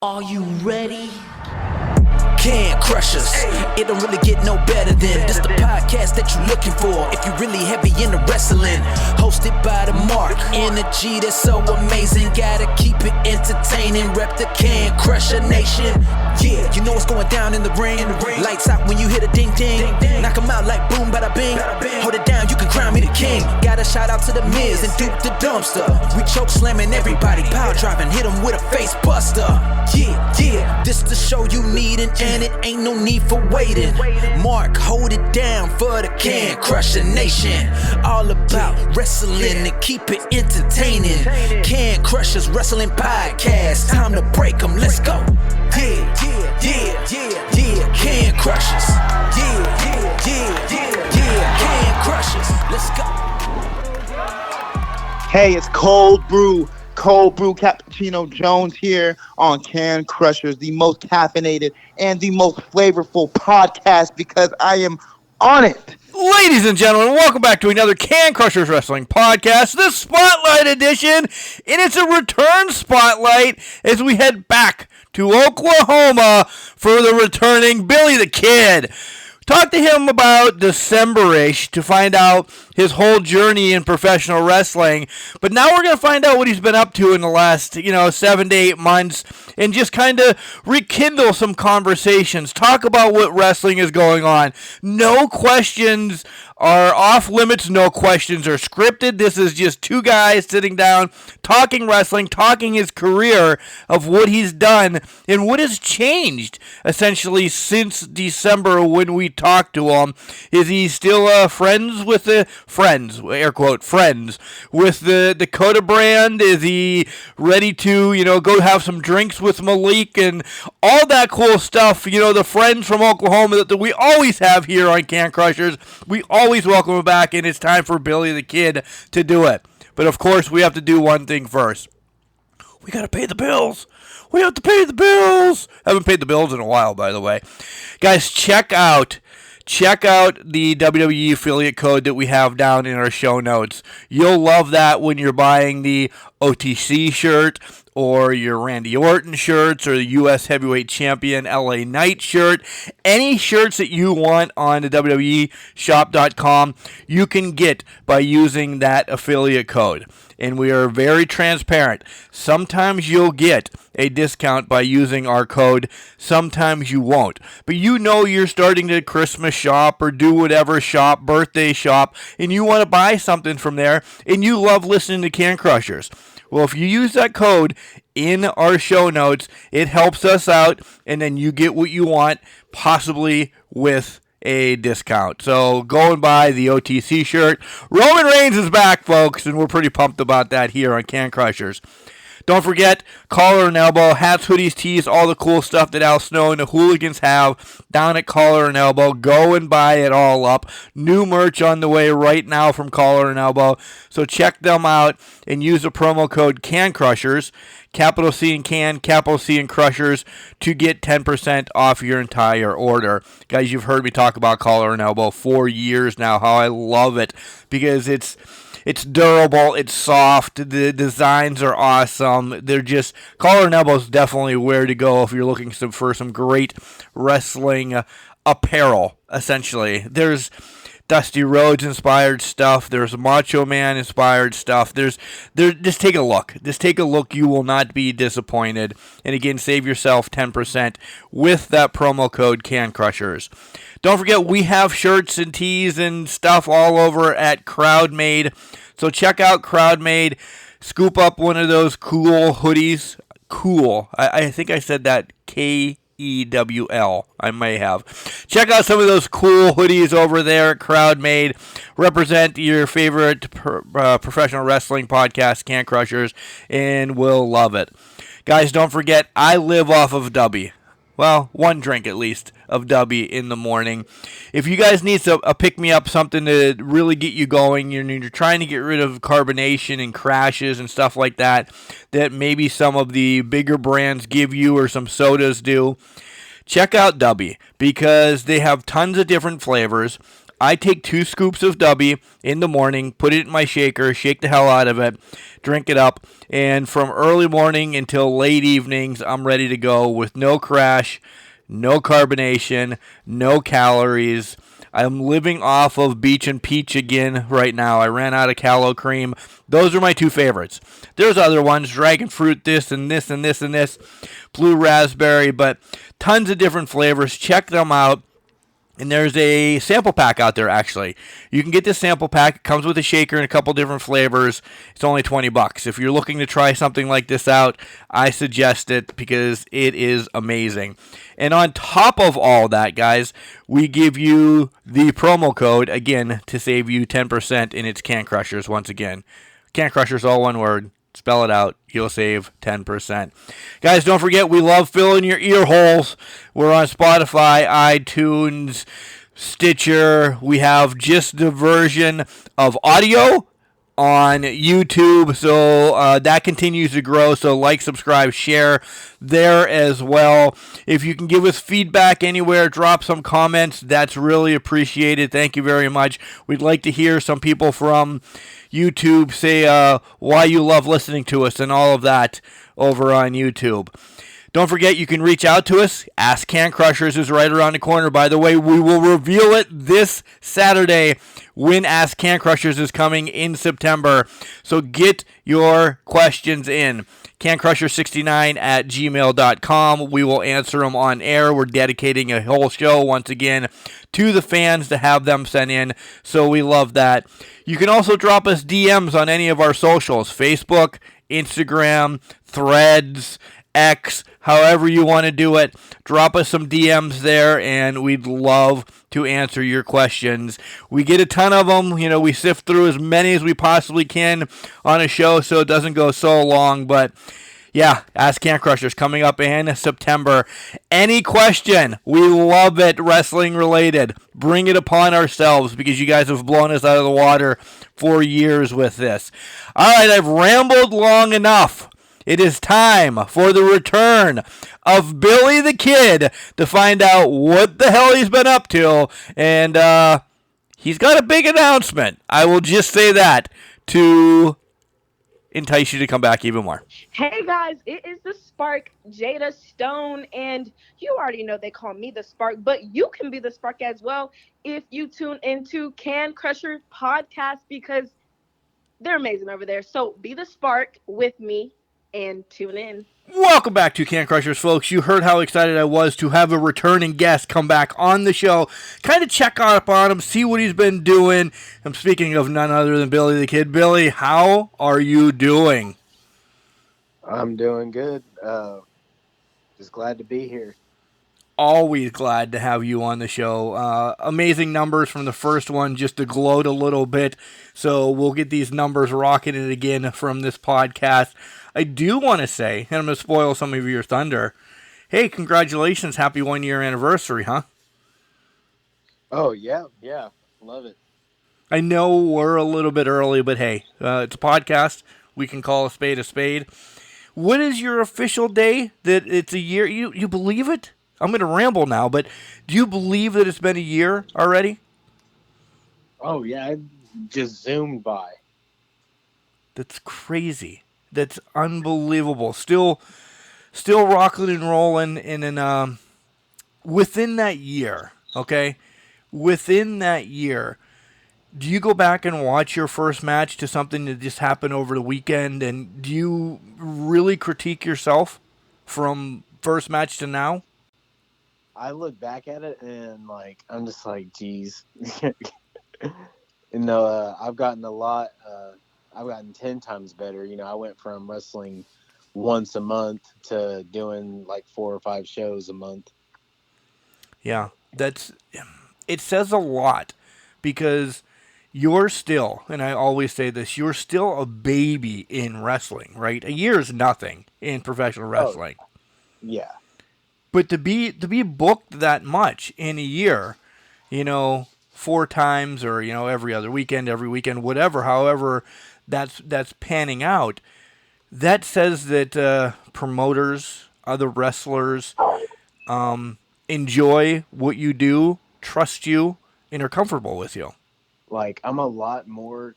Are you ready? Can Crushers. It don't really get no better than this the podcast that you're looking for if you're really heavy into wrestling. Hosted by the Mark. Energy that's so amazing. Gotta keep it entertaining. Rep the Can Crusher Nation. Yeah, you know what's going down in the ring. Lights out when you hit a ding ding. Knock 'em out like boom bada bing. Hold it down, you can crown me the king. Got a shout out to the Miz and Duke the Dumpster. We choke slamming everybody. Power driving, hit 'em with a face buster. Yeah, this the show you need and it ain't no need for waiting. Mark, hold it down for the Can Crusher Nation. All about wrestling and keep it entertaining. Can Crushers Wrestling Podcast. Time to break 'em, let's go. Yeah, Can Crushers. Yeah, Can Crushers. Let's go. Hey, it's Cold Brew Cappuccino Jones here on Can Crushers, the most caffeinated and the most flavorful podcast because I am on it. Ladies and gentlemen, welcome back to another Can Crushers Wrestling Podcast, the Spotlight Edition, and it's a return spotlight as we head back to Oklahoma for the returning Billie The Kiid. Talked to him about December-ish to find out his whole journey in professional wrestling. But now we're going to find out what he's been up to in the last, 7 to 8 months and just kind of rekindle some conversations. Talk about what wrestling is going on. No questions are off limits. No questions are scripted. This is just two guys sitting down, talking wrestling, talking his career of what he's done and what has changed essentially since December when we talked to him. Is he still friends with the air quote friends with the Coda Brand? Is he ready to go have some drinks with Malik and all that cool stuff? The friends from Oklahoma that we always have here on Can Crushers. We always welcome him back, and it's time for Billie The Kiid to do it. But of course, we have to do one thing first. We gotta pay the bills. We have to pay the bills. Haven't paid the bills in a while, by the way. Guys, check out the WWE affiliate code that we have down in our show notes. You'll love that when you're buying the OTC shirt or your Randy Orton shirts or the U.S. Heavyweight Champion LA Knight shirt. Any shirts that you want on the WWE shop.com, you can get by using that affiliate code. And we are very transparent. Sometimes you'll get a discount by using our code. Sometimes you won't. But you're starting to Christmas shop or do whatever shop, birthday shop, and you want to buy something from there, and you love listening to Can Crushers. Well, if you use that code in our show notes, it helps us out, and then you get what you want, possibly with a discount. So go and buy the OTC shirt. Roman Reigns is back, folks, and we're pretty pumped about that here on Can Crushers. Don't forget, Collar and Elbow, hats, hoodies, tees, all the cool stuff that Al Snow and the Hooligans have down at Collar and Elbow. Go and buy it all up. New merch on the way right now from Collar and Elbow. So check them out and use the promo code CANCRUSHERS, capital C in Can, capital C in Crushers, to get 10% off your entire order. Guys, you've heard me talk about Collar and Elbow for years now, how I love it because it's durable, it's soft, the designs are awesome. They're just, Collar and Elbow is definitely where to go if you're looking for some great wrestling apparel, essentially. There's Dusty Rhodes inspired stuff. There's Macho Man inspired stuff. Just take a look. Just take a look. You will not be disappointed. And again, save yourself 10% with that promo code CANCRUSHERS. Don't forget, we have shirts and tees and stuff all over at CrowdMade. So check out CrowdMade. Scoop up one of those cool hoodies. Cool. I think I said that KEWL. I may have. Check out some of those cool hoodies over there at CrowdMade. Represent your favorite professional wrestling podcast, Can Crushers, and we'll love it. Guys, don't forget, I live off of Dubby. Well, one drink at least of Dubby in the morning. If you guys need a pick-me-up, something to really get you going, you're trying to get rid of carbonation and crashes and stuff like that maybe some of the bigger brands give you or some sodas do, check out Dubby because they have tons of different flavors. I take 2 scoops of W in the morning, put it in my shaker, shake the hell out of it, drink it up, and from early morning until late evenings, I'm ready to go with no crash, no carbonation, no calories. I'm living off of Beach and Peach again right now. I ran out of Calo Cream. Those are my 2 favorites. There's other ones, Dragon Fruit, this and this and this and this, Blue Raspberry, but tons of different flavors. Check them out. And there's a sample pack out there, actually. You can get this sample pack. It comes with a shaker and a couple different flavors. It's only $20. If you're looking to try something like this out, I suggest it because it is amazing. And on top of all that, guys, we give you the promo code, again, to save you 10% in its Can Crushers once again. Can Crushers, all one word. Spell it out. You'll save 10%. Guys, don't forget, we love filling your ear holes. We're on Spotify, iTunes, Stitcher. We have just the version of audio on YouTube, so that continues to grow. So like, subscribe, share there as well. If you can give us feedback anywhere, drop some comments. That's really appreciated. Thank you very much. We'd like to hear some people from YouTube say why you love listening to us and all of that over on YouTube. Don't forget, you can reach out to us. Ask Can Crushers is right around the corner. By the way, we will reveal it this Saturday when Ask Can Crushers is coming in September. So get your questions in. cancrusher69@gmail.com. We will answer them on air. We're dedicating a whole show, once again, to the fans to have them sent in. So we love that. You can also drop us DMs on any of our socials. Facebook, Instagram, Threads, X, however you want to do it. Drop us some DMs there, and we'd love to answer your questions. We get a ton of them. We sift through as many as we possibly can on a show so it doesn't go so long. But yeah, Ask Can Crushers coming up in September. Any question, we love it, wrestling related. Bring it upon ourselves because you guys have blown us out of the water for years with this. All right, I've rambled long enough. It is time for the return of Billie the Kiid to find out what the hell he's been up to. And he's got a big announcement. I will just say that to entice you to come back even more. Hey guys, it is the Spark, Jada Stone, and you already know they call me the Spark, but you can be the Spark as well if you tune into Can Crusher podcast because they're amazing over there. So be the Spark with me and tune in. Welcome back to Can Crushers, folks. You heard how excited I was to have a returning guest come back on the show, kind of check up on him, see what he's been doing. I'm speaking of none other than Billie the Kiid. Billie, how are you doing? I'm doing good. Just glad to be here. Always glad to have you on the show. Amazing numbers from the first one, just to gloat a little bit. So we'll get these numbers rocketed again from this podcast. I do want to say, and I'm going to spoil some of your thunder, hey, congratulations, happy 1-year anniversary, huh? Oh, yeah, love it. I know we're a little bit early, but hey, it's a podcast. We can call a spade a spade. What is your official day that it's a year? You believe it? I'm going to ramble now, but do you believe that it's been a year already? Oh, yeah, it just zoomed by. That's crazy. That's unbelievable. Still rocking and rolling in within that year, okay? Within that year, do you go back and watch your first match to something that just happened over the weekend, and do you really critique yourself from first match to now? I look back at it and I'm just like, geez. I've gotten a lot. I've gotten 10 times better. I went from wrestling once a month to doing 4 or 5 shows a month. Yeah, it says a lot because you're still, and I always say this, you're still a baby in wrestling, right? A year is nothing in professional wrestling. Oh, yeah. But to be booked that much in a year, 4 times or, every other weekend, every weekend, whatever, however that's panning out, that says that promoters, other wrestlers enjoy what you do, trust you, and are comfortable with you. Like, I'm a lot more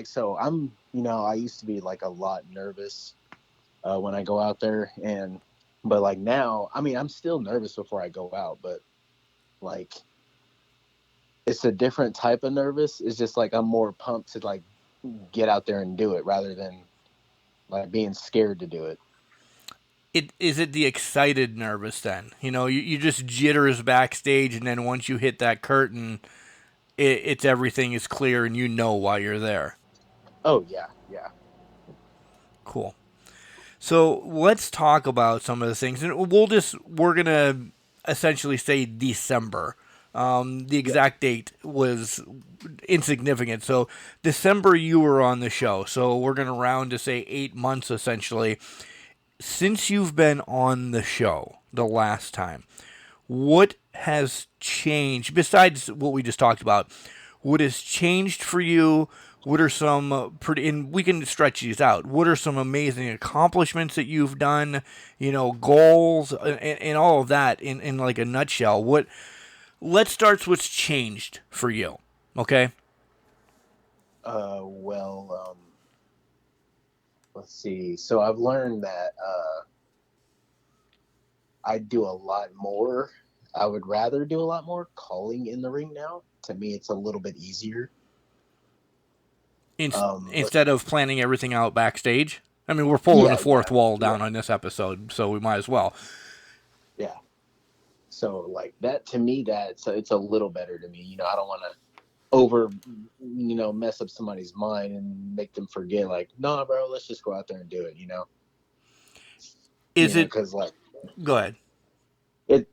so I'm, I used to be like a lot nervous when I go out there, but like now, I mean, I'm still nervous before I go out, but like it's a different type of nervous. It's just like I'm more pumped to like get out there and do it rather than like being scared to do it. Is it the excited nervous then? You just jitters backstage, and then once you hit that curtain, it's everything is clear and you know why you're there. Oh yeah, yeah. Cool. So let's talk about some of the things, and we're gonna essentially say December. The exact date was insignificant. So December you were on the show. So we're gonna round to say 8 months essentially. Since you've been on the show the last time, what has changed besides what we just talked about? What has changed for you? What are some and we can stretch these out. What are some amazing accomplishments that you've done? Goals and all of that in like a nutshell. Let's start with what's changed for you. Okay. Well, let's see. So I've learned that I do a lot more. I would rather do a lot more calling in the ring now. To me, it's a little bit easier. Instead of planning everything out backstage. I mean, we're pulling the fourth wall down on this episode, so we might as well. Yeah. So like that, to me, it's a little better to me. I don't want to over, mess up somebody's mind and make them forget. Like, no, bro, let's just go out there and do it. Is it? Because like, go ahead. It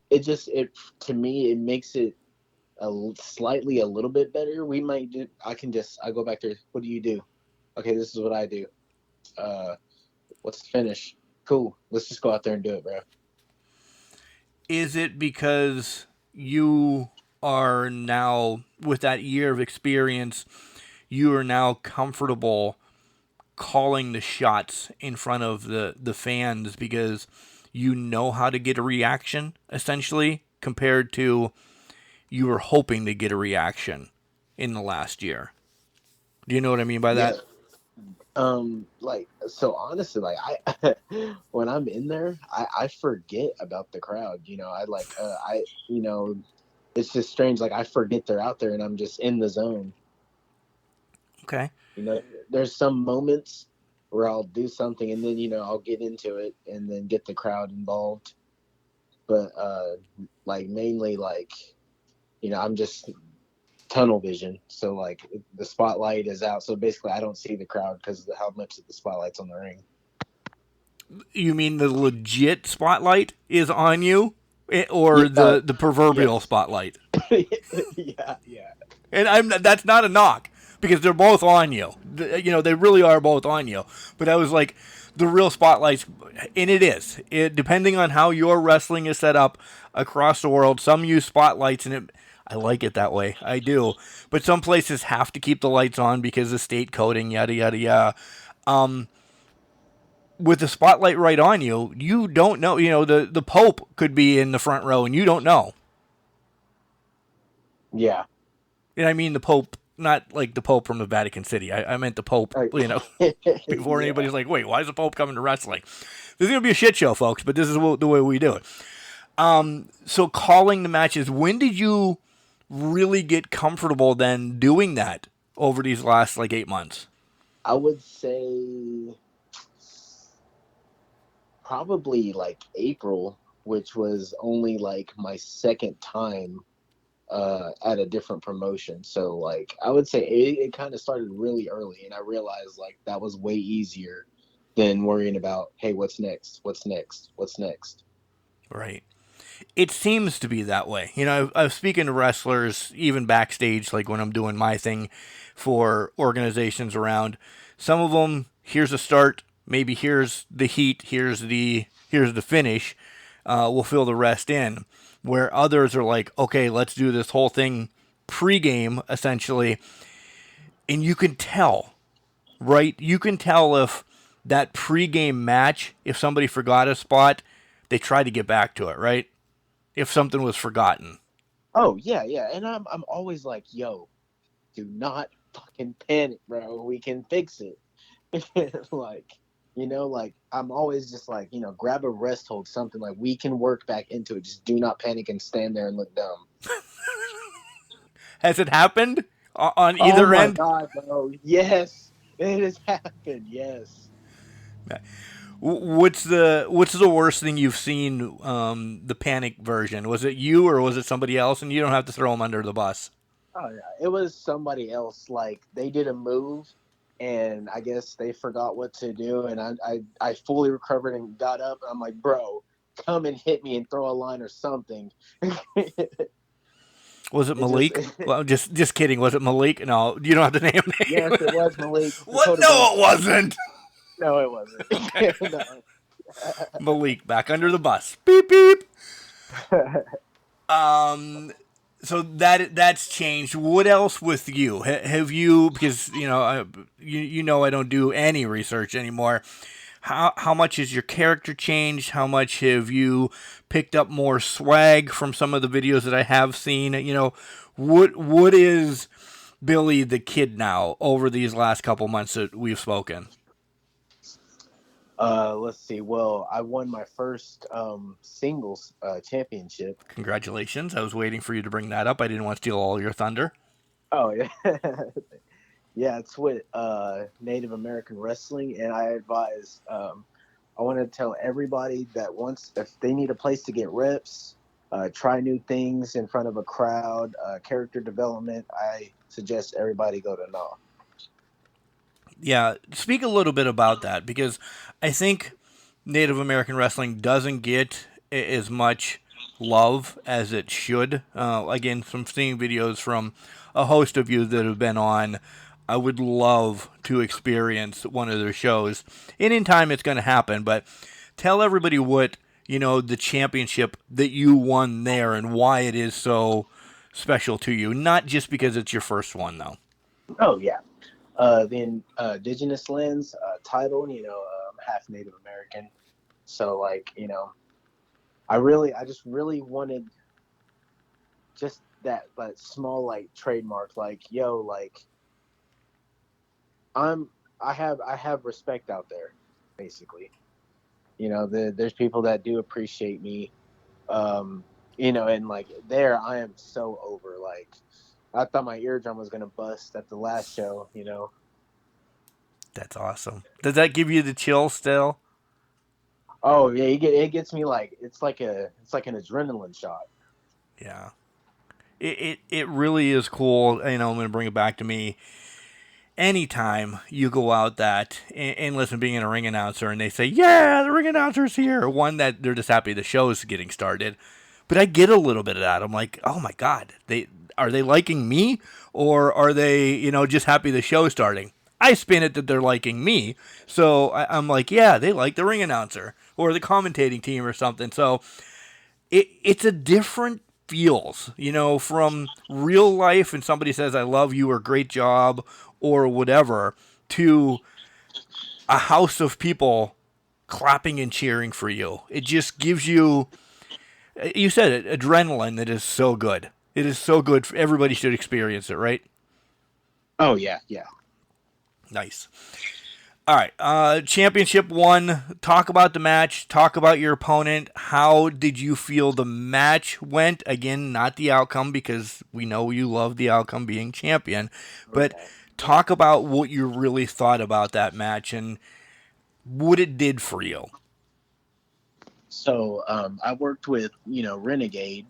to me it makes it a little bit better. We might do. I go back there. What do you do? Okay, this is what I do. What's the finish? Cool. Let's just go out there and do it, bro. Is it because you are now, with that year of experience, you are now comfortable calling the shots in front of the fans because you know how to get a reaction, essentially, compared to you were hoping to get a reaction in the last year? Do you know what I mean by that? Like, so honestly, like I, when I'm in there, I forget about the crowd, it's just strange. Like I forget they're out there and I'm just in the zone. Okay. There's some moments where I'll do something and then, I'll get into it and then get the crowd involved. But, like mainly like, I'm just tunnel vision. So like the spotlight is out. So basically I don't see the crowd because of how much of the spotlight's on the ring. You mean the legit spotlight is on you, or the proverbial spotlight? Yeah. And that's not a knock because they're both on you. They really are both on you. But I was like, the real spotlights, and it is. Depending on how your wrestling is set up across the world, some use spotlights, and I like it that way. I do. But some places have to keep the lights on because of state coding, yada, yada, yada. With the spotlight right on you, you don't know. The Pope could be in the front row, and you don't know. Yeah. And I mean the Pope, not like the Pope from the Vatican City. I meant the Pope, before anybody's like, wait, why is the Pope coming to wrestling? This is going to be a shit show, folks, but this is the way we do it. So calling the matches, when did you really get comfortable then doing that over these last 8 months? I would say probably April, which was only my second time at a different promotion. So I would say it kind of started really early, and I realized that was way easier than worrying about, hey, what's next? Right. It seems to be that way. I was speaking to wrestlers even backstage, when I'm doing my thing for organizations around. Some of them, here's a start, maybe here's the heat, here's the finish. We'll fill the rest in. Where others are like, okay, let's do this whole thing pregame, essentially. And you can tell, right? You can tell if that pregame match, if somebody forgot a spot, they try to get back to it, right? If something was forgotten. Oh yeah, yeah, and I'm always like, yo, do not fucking panic, bro. We can fix it. Like, like I'm always just like, grab a rest hold, something like we can work back into it. Just do not panic and stand there and look dumb. Has it happened on Oh either my end? god, bro. Yes, it has happened. Yes. What's the worst thing you've seen? The panic version, was it you or was it somebody else? And you don't have to throw them under the bus. Oh yeah, it was somebody else. Like they did a move, and I guess they forgot what to do, and I fully recovered and got up. And I'm like, bro, come and hit me and throw a line or something. Was it It just, Malik? Well, just kidding. Was it Malik? No, you don't have to name yes, name. it was Malik, the What? Coda No, Brand. it wasn't. No, it wasn't. No. Malik back under the bus. Beep beep. So that's changed. What else with you? Have you, because you know I don't do any research anymore. How much has your character changed? How much have you picked up more swag from some of the videos that I have seen? What is Billie the Kiid now over these last couple months that we've spoken? Let's see. Well, I won my first singles championship. Congratulations. I was waiting for you to bring that up. I didn't want to steal all your thunder. Oh yeah. Yeah, it's with Native American Wrestling, and I advise. I want to tell everybody that if they need a place to get reps, try new things in front of a crowd, character development, I suggest everybody go to NAW. Yeah, speak a little bit about that, because I think Native American wrestling doesn't get as much love as it should. Again, from seeing videos from a host of you that have been on, I would love to experience one of their shows. And in time, it's going to happen. But tell everybody what, the championship that you won there and why it is so special to you. Not just because it's your first one, though. Oh yeah, the Indigenous Lands title. I'm half Native American, so like I just really wanted just that small like trademark, like yo, like I have respect out there, basically. There's people that do appreciate me, and like there I am so over. Like I thought my eardrum was gonna bust at the last show. That's awesome. Does that give you the chill still? Oh yeah, it gets me like it's like an adrenaline shot. Yeah. It really is cool. I'm going to bring it back to me. Anytime you go out and listen, being a ring announcer, and they say, yeah, the ring announcer's here. One, that they're just happy the show's getting started. But I get a little bit of that. I'm like, oh my God, are they liking me? Or are they, just happy the show's starting? I spin it that they're liking me. So I'm like, yeah, they like the ring announcer or the commentating team or something. So it's a different feels, from real life and somebody says, I love you or great job or whatever, to a house of people clapping and cheering for you. It just gives you said it, adrenaline that is so good. It is so good. Everybody should experience it, right? Oh yeah, yeah. Nice. All right, championship one. Talk about the match. Talk about your opponent. How did you feel the match went? Again, not the outcome, because we know you love the outcome being champion. But talk about what you really thought about that match and what it did for you. So I worked with Renegade,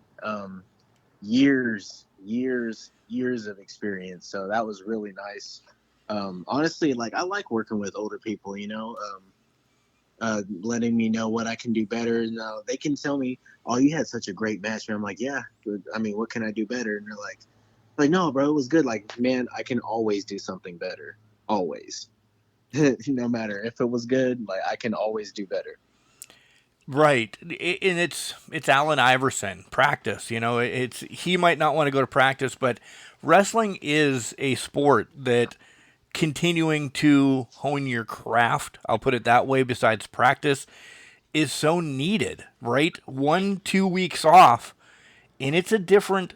years of experience. So that was really nice. Honestly, like I like working with older people, letting me know what I can do better. And they can tell me, "Oh, you had such a great match." And I'm like, "Yeah, but, I mean, what can I do better?" And they're like, "No, bro, it was good. Like, man, I can always do something better. Always, no matter if it was good. Like, I can always do better." Right, and it's Allen Iverson practice. He might not want to go to practice, but wrestling is a sport that continuing to hone your craft, I'll put it that way, besides practice, is so needed, right? 1-2 weeks off and it's a different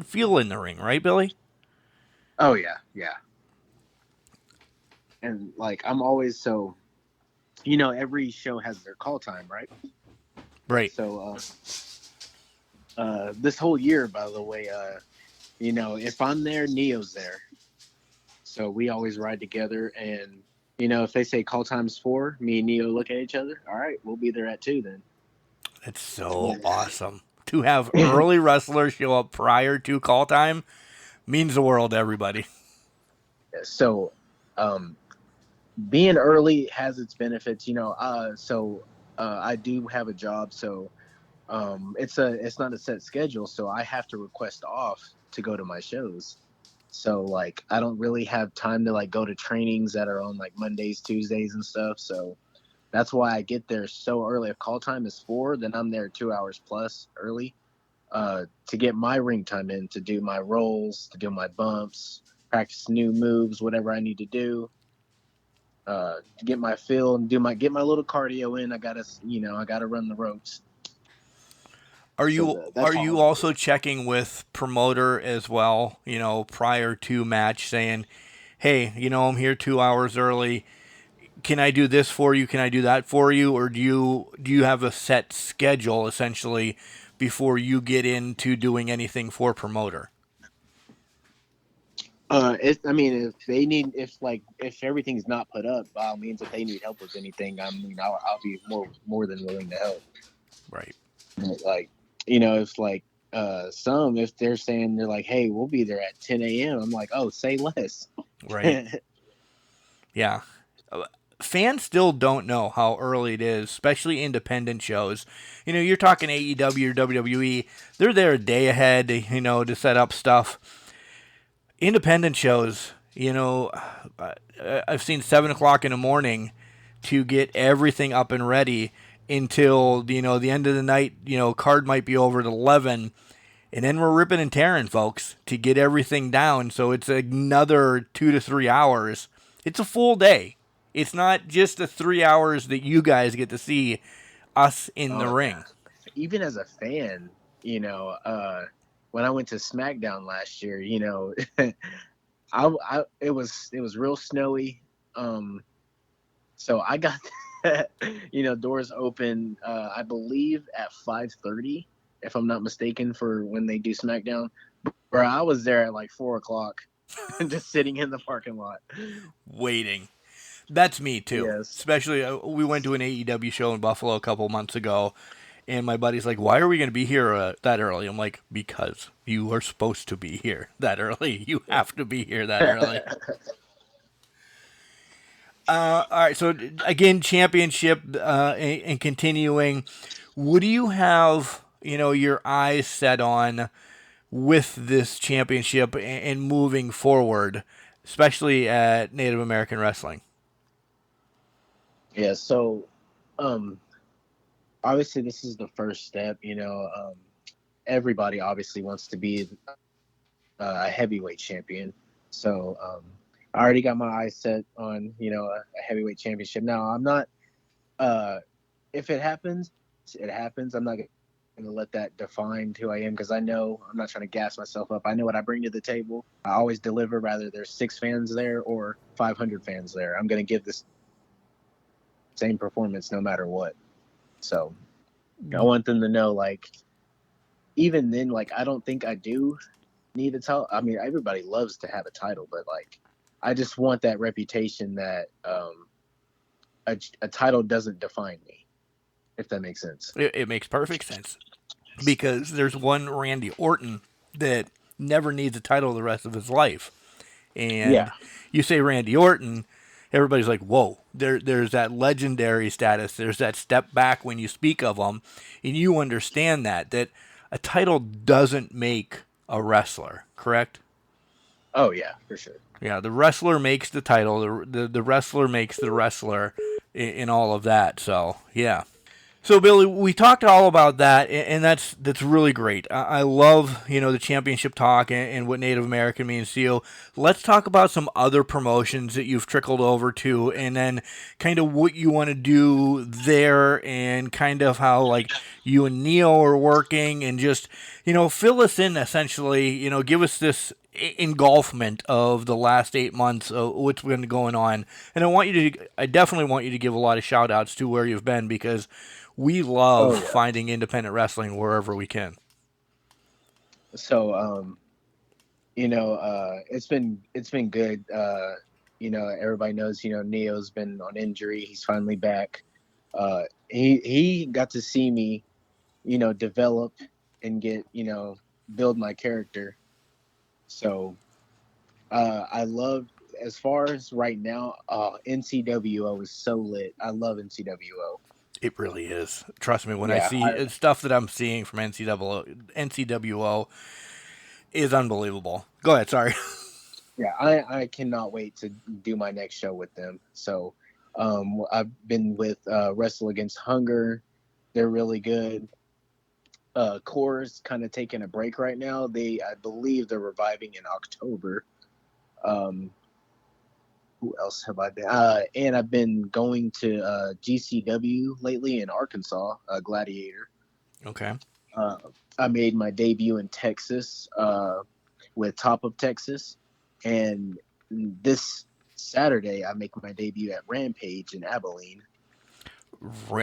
feel in the ring, right, Billy? Oh yeah, yeah. And like I'm always so, every show has their call time, right? Right. So this whole year, by the way, if I'm there, Neo's there. So we always ride together, and if they say call time's 4, me and Neo look at each other. All right, we'll be there at 2 then. It's so awesome to have early wrestlers show up prior to call time. Means the world to everybody. So, being early has its benefits, I do have a job, so it's not a set schedule, so I have to request off to go to my shows. So like I don't really have time to like go to trainings that are on like Mondays, Tuesdays and stuff. So that's why I get there so early. If call time is 4, then I'm there 2 hours plus early to get my ring time in, to do my rolls, to do my bumps, practice new moves, whatever I need to do. To get my feel and get my little cardio in. I gotta run the ropes. Are That's you also checking with promoter as well, prior to match saying, "Hey, I'm here 2 hours early. Can I do this for you? Can I do that for you?" Or do you have a set schedule essentially before you get into doing anything for promoter? If everything's not put up, by all means, if they need help with anything, I'll be more than willing to help. Right. Like, if they're saying they're like, hey, we'll be there at 10 a.m. I'm like, oh, say less. Right. Yeah. Fans still don't know how early it is, especially independent shows. You're talking AEW or WWE. They're there a day ahead, to set up stuff. Independent shows, I've seen 7 o'clock in the morning to get everything up and ready until, the end of the night, card might be over at 11. And then we're ripping and tearing, folks, to get everything down. So it's another 2 to 3 hours. It's a full day. It's not just the 3 hours that you guys get to see us in the ring. Even as a fan, when I went to SmackDown last year, it was real snowy. So I got, doors open, I believe at 5:30, if I'm not mistaken, for when they do SmackDown. Bro, I was there at like 4 o'clock, just sitting in the parking lot, waiting. That's me too. Yes. Especially, we went to an AEW show in Buffalo a couple months ago, and my buddy's like, "Why are we going to be here that early?" I'm like, "Because you are supposed to be here that early. You have to be here that early." All right. So again, championship and continuing. What do you have, your eyes set on with this championship and moving forward, especially at Native American Wrestling? Yeah, so obviously this is the first step, everybody obviously wants to be a heavyweight champion. So I already got my eyes set on, a heavyweight championship. Now, I'm not if it happens, it happens. I'm not going to let that define who I am, because I know I'm not trying to gas myself up. I know what I bring to the table. I always deliver, whether there's 6 fans there or 500 fans there. I'm going to give this same performance no matter what. So I want them to know, like, even then, like, I don't think I do need a title. I mean, everybody loves to have a title, but like, I just want that reputation that a title doesn't define me, if that makes sense. It makes perfect sense, because there's one Randy Orton that never needs a title the rest of his life. And you say Randy Orton, everybody's like, whoa, there's that legendary status. There's that step back when you speak of them. And you understand that a title doesn't make a wrestler, correct? Oh, yeah, for sure. Yeah, the wrestler makes the title. The wrestler makes the wrestler in all of that. So, yeah. So, Billy, we talked all about that, and that's really great. I love the championship talk and what Native American means to you. Let's talk about some other promotions that you've trickled over to, and then kind of what you want to do there, and kind of how like you and Neo are working, and just fill us in essentially. Give us this engulfment of the last 8 months of what's been going on, and I definitely want you to give a lot of shout outs to where you've been, because we love Oh yeah. finding independent wrestling wherever we can. So it's been good. Everybody knows, Neo's been on injury. He's finally back. He got to see me, develop and get, build my character. So I love, as far as right now, NCWO is so lit. I love NCWO. It really is. Trust me, when I Yeah, see stuff that I'm seeing from NCWO is unbelievable. Go ahead, sorry. Yeah, I cannot wait to do my next show with them. So I've been with Wrestle Against Hunger. They're really good. Core's kind of taking a break right now. I believe they're reviving in October. Who else have I been? And I've been going to GCW lately in Arkansas, Gladiator. Okay. I made my debut in Texas with Top of Texas. And this Saturday, I make my debut at Rampage in Abilene.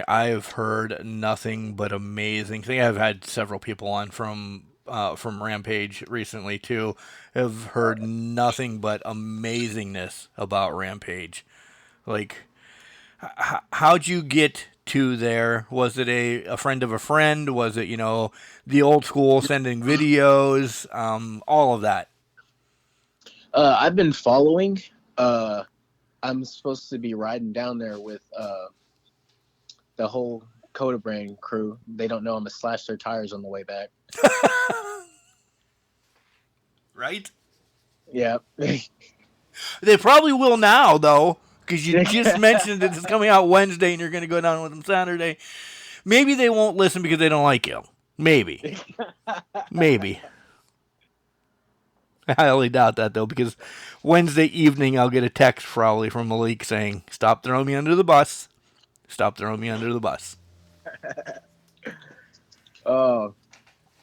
I've heard nothing but amazing. I think I've had several people on from Rampage recently too. Have heard nothing but amazingness about Rampage. Like, how'd you get to there? Was it a friend of a friend? Was it the old school sending videos? All of that. I've been following. I'm supposed to be riding down there with the whole Coda Brand crew. They don't know I'm gonna slash their tires on the way back. Right? Yeah. They probably will now, though, because you just mentioned that it's coming out Wednesday and you're going to go down with them Saturday. Maybe they won't listen because they don't like you. Maybe. Maybe. I highly doubt that, though, because Wednesday evening I'll get a text probably from Malik saying, "Stop throwing me under the bus. Stop throwing me under the bus." Oh.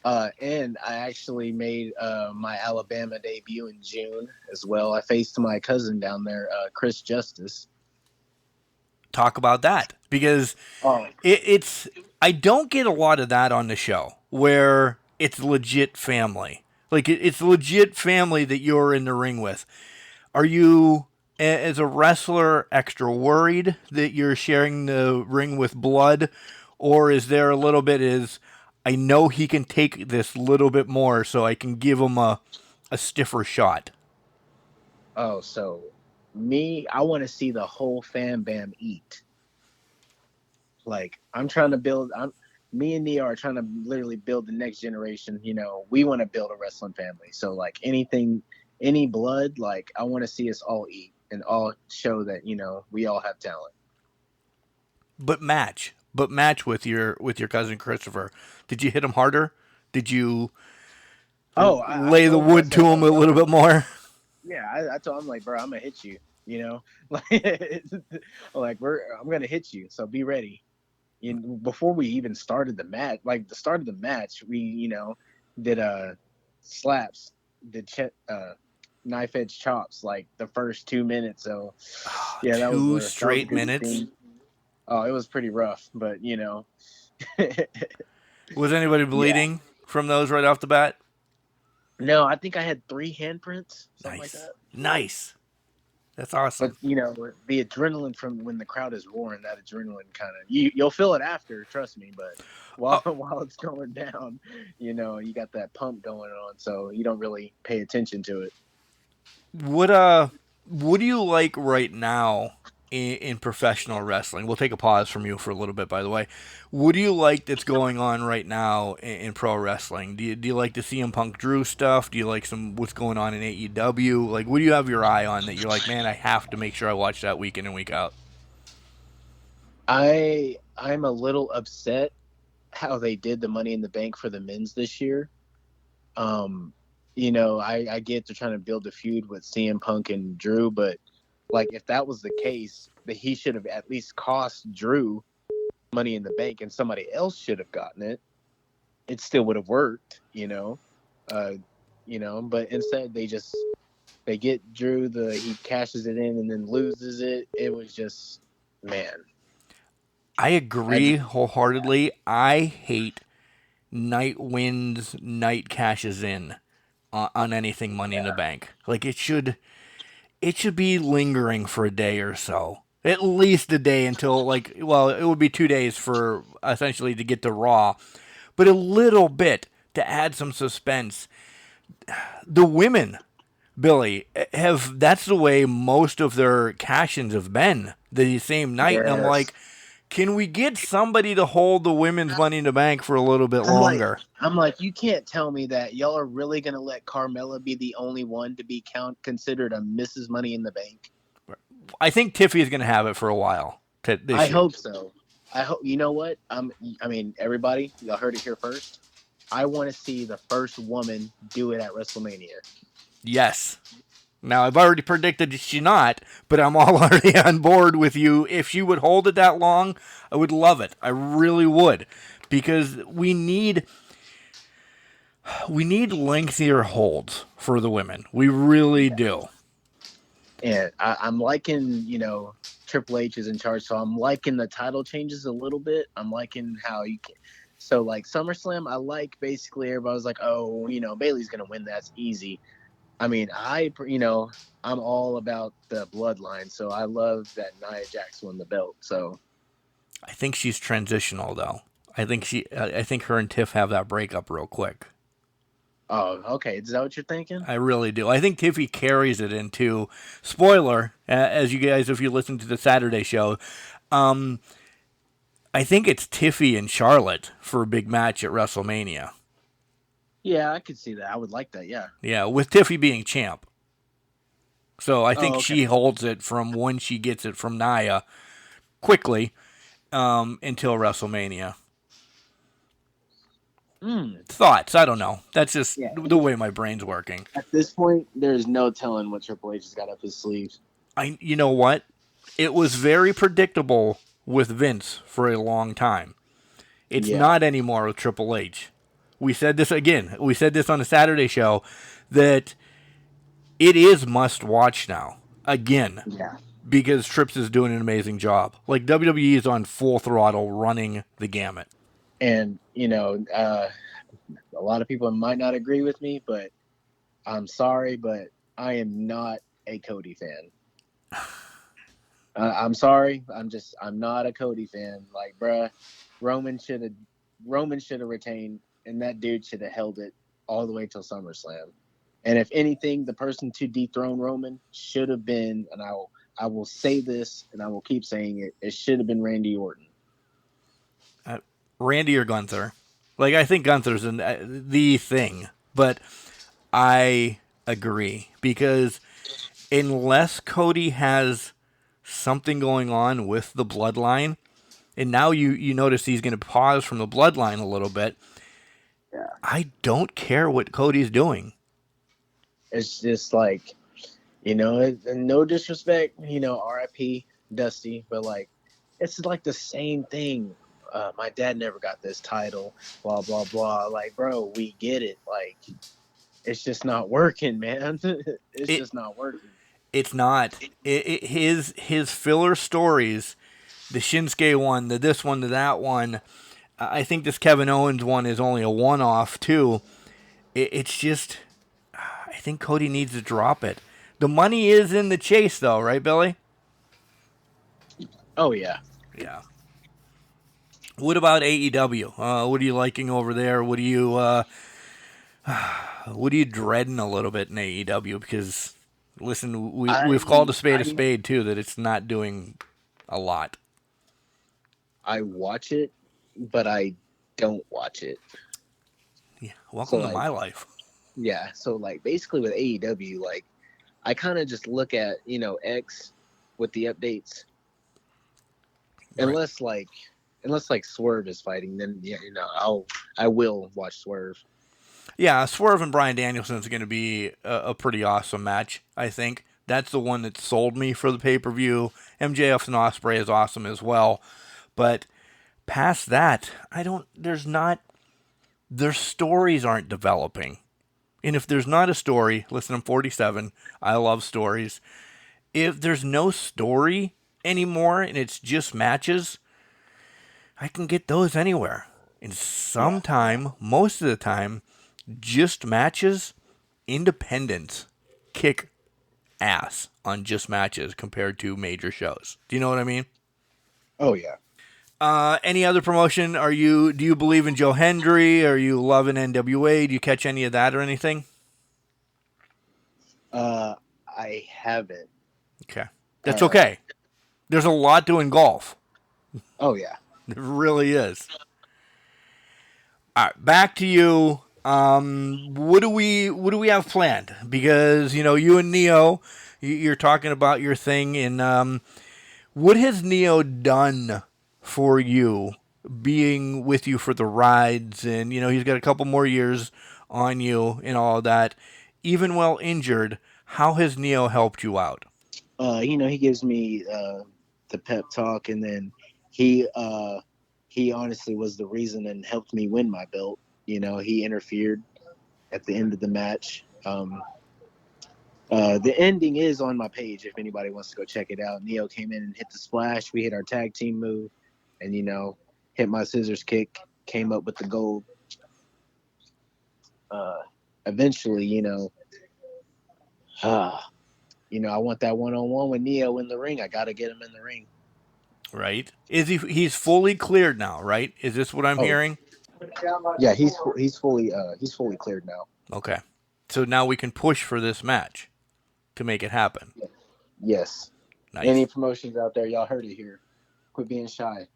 And I actually made my Alabama debut in June as well. I faced my cousin down there, Chris Justice. Talk about that, because it's I don't get a lot of that on the show where it's legit family. Like, it's legit family that you're in the ring with. Are you, as a wrestler, extra worried that you're sharing the ring with blood, or is there a little bit I know he can take this little bit more, so I can give him a stiffer shot? Oh, so I want to see the whole fam bam eat. Like, I'm trying to build. Me and Nia are trying to literally build the next generation. We want to build a wrestling family. So, like, any blood, like, I want to see us all eat and all show that we all have talent. But match with your cousin Christopher. Did you hit him harder? Did you lay the wood to him a little bit more? Yeah, I told him, like, bro, I'm gonna hit you. Like, I'm gonna hit you. So be ready. Before we even started the match, like the start of the match, we did slaps, did knife edge chops like the first 2 minutes. So yeah, that was 2 straight minutes. Scene. Oh, it was pretty rough, but Was anybody bleeding from those right off the bat? No, I think I had 3 handprints, something Nice. like that. Nice. That's awesome. But the adrenaline from when the crowd is roaring, that adrenaline kind of you'll feel it after, trust me. But while it's going down, you got that pump going on, so you don't really pay attention to it. What do you like right now in professional wrestling? We'll take a pause from you for a little bit, by the way. What do you like that's going on right now in pro wrestling? Do you like the CM Punk Drew stuff? Do you like what's going on in AEW? Like, what do you have your eye on that you're like, man, I have to make sure I watch that week in and week out? I'm a little upset how they did the Money in the Bank for the men's this year. Um, I get they're trying to build a feud with CM Punk and Drew, but like if that was the case, that he should have at least cost Drew Money in the Bank, and somebody else should have gotten it. It still would have worked, uh, But instead they get Drew, he cashes it in and then loses it. It was just, man, I I agree just wholeheartedly. I hate night wins, night cashes in on anything Money in the Bank. Like it should be lingering for a day or so. At least a day until it would be 2 days for essentially to get to Raw, but a little bit to add some suspense. The women, Billy, have that's the way most of their cash-ins have been the same night, and I'm yes. like, can we get somebody to hold the women's Money in the Bank for a little bit I'm like, longer? you can't tell me that y'all are really gonna let Carmella be the only one to be considered a Mrs. Money in the Bank. I think Tiffy is going to have it for a while I this year. hope so. I hope. You know what? I mean, everybody, y'all heard it here first. I want to see the first woman do it at WrestleMania. Yes. Now, I've already predicted she's not, but I'm already on board with you. If she would hold it that long, I would love it. I really would. Because we need lengthier holds for the women. We really do. And I'm liking, Triple H is in charge, so I'm liking the title changes a little bit. I'm liking how you can. So like SummerSlam, I like basically everybody was like, oh, Bailey's gonna win. That's easy. I mean, I'm all about the bloodline, so I love that Nia Jax won the belt. So I think she's transitional though. I think her and Tiff have that breakup real quick. oh, okay, is that what you're thinking? I really do. I think Tiffy carries it into spoiler, as you guys, if you listen to the Saturday show. I think it's Tiffy and Charlotte for a big match at WrestleMania. Yeah, I could see that. I would like that. Yeah. Yeah, with Tiffy being champ. So I think Oh, she okay. holds it from when she gets it from Nia quickly until WrestleMania. Mm. Thoughts? I don't know. That's just Yeah. the way my brain's working. At this point, there's no telling what Triple H has got up his sleeve. You know what? It was very predictable with Vince for a long time. It's Yeah. not anymore with Triple H. We said this again. We said this on the Saturday show that it is must watch now again Yeah. because Trips is doing an amazing job. Like WWE is on full throttle running the gamut. And a lot of people might not agree with me, but I'm sorry, but I am not a Cody fan. I'm sorry. I'm not a Cody fan. Like, bruh, Roman should have retained, and that dude should have held it all the way till SummerSlam. And if anything, the person to dethrone Roman should have been, and I will say this, and I will keep saying it, it should have been Randy Orton. Randy or Gunther. Like, I think Gunther's the thing, but I agree because unless Cody has something going on with the bloodline, and now you notice he's going to pause from the bloodline a little bit. Yeah. I don't care what Cody's doing. It's just like, no disrespect, RIP Dusty, but like, it's like the same thing. My dad never got this title, blah, blah, blah. Like, bro, we get it. Like, it's just not working, man. It's just not working. It's not. His filler stories, the Shinsuke one, the this one, the that one. I think this Kevin Owens one is only a one-off too. It's just, I think Cody needs to drop it. The money is in the chase, though, right, Billy? Oh, yeah. Yeah. What about AEW? What are you liking over there? What are you dreading a little bit in AEW? Because listen, we've called a spade too. That it's not doing a lot. I watch it, but I don't watch it. Yeah, welcome to my life. Yeah, so like basically with AEW, like I kind of just look at X with the updates, Right. Unless like Swerve is fighting, then yeah, I will watch Swerve. Yeah, Swerve and Bryan Danielson is going to be a pretty awesome match, I think. That's the one that sold me for the pay-per-view. MJF and Ospreay is awesome as well. But past that, their stories aren't developing. And if there's not a story, listen, I'm 47. I love stories. If there's no story anymore and it's just matches, I can get those anywhere. And most of the time, just matches, independents kick ass on just matches compared to major shows. Do you know what I mean? Oh yeah. Any other promotion? Do you believe in Joe Hendry? Are you loving NWA? Do you catch any of that or anything? I haven't. Okay. That's okay. There's a lot to golf. Oh yeah. There really is. All right, back to you. What do we have planned? Because you and Neo, you're talking about your thing, and what has Neo done for you, being with you for the rides, and he's got a couple more years on you and all of that. Even while injured, how has Neo helped you out? He gives me the pep talk, and then he honestly was the reason and helped me win my belt. He interfered at the end of the match. The ending is on my page if anybody wants to go check it out. Neo came in and hit the splash. We hit our tag team move, and hit my scissors kick. Came up with the gold. Eventually, I want that one-on-one with Neo in the ring. I got to get him in the ring. Right? He's fully cleared now, right? Is this what I'm hearing? Yeah, he's fully cleared now. Okay. So now we can push for this match to make it happen. Yes. Nice. Any promotions out there, y'all heard it here. Quit being shy.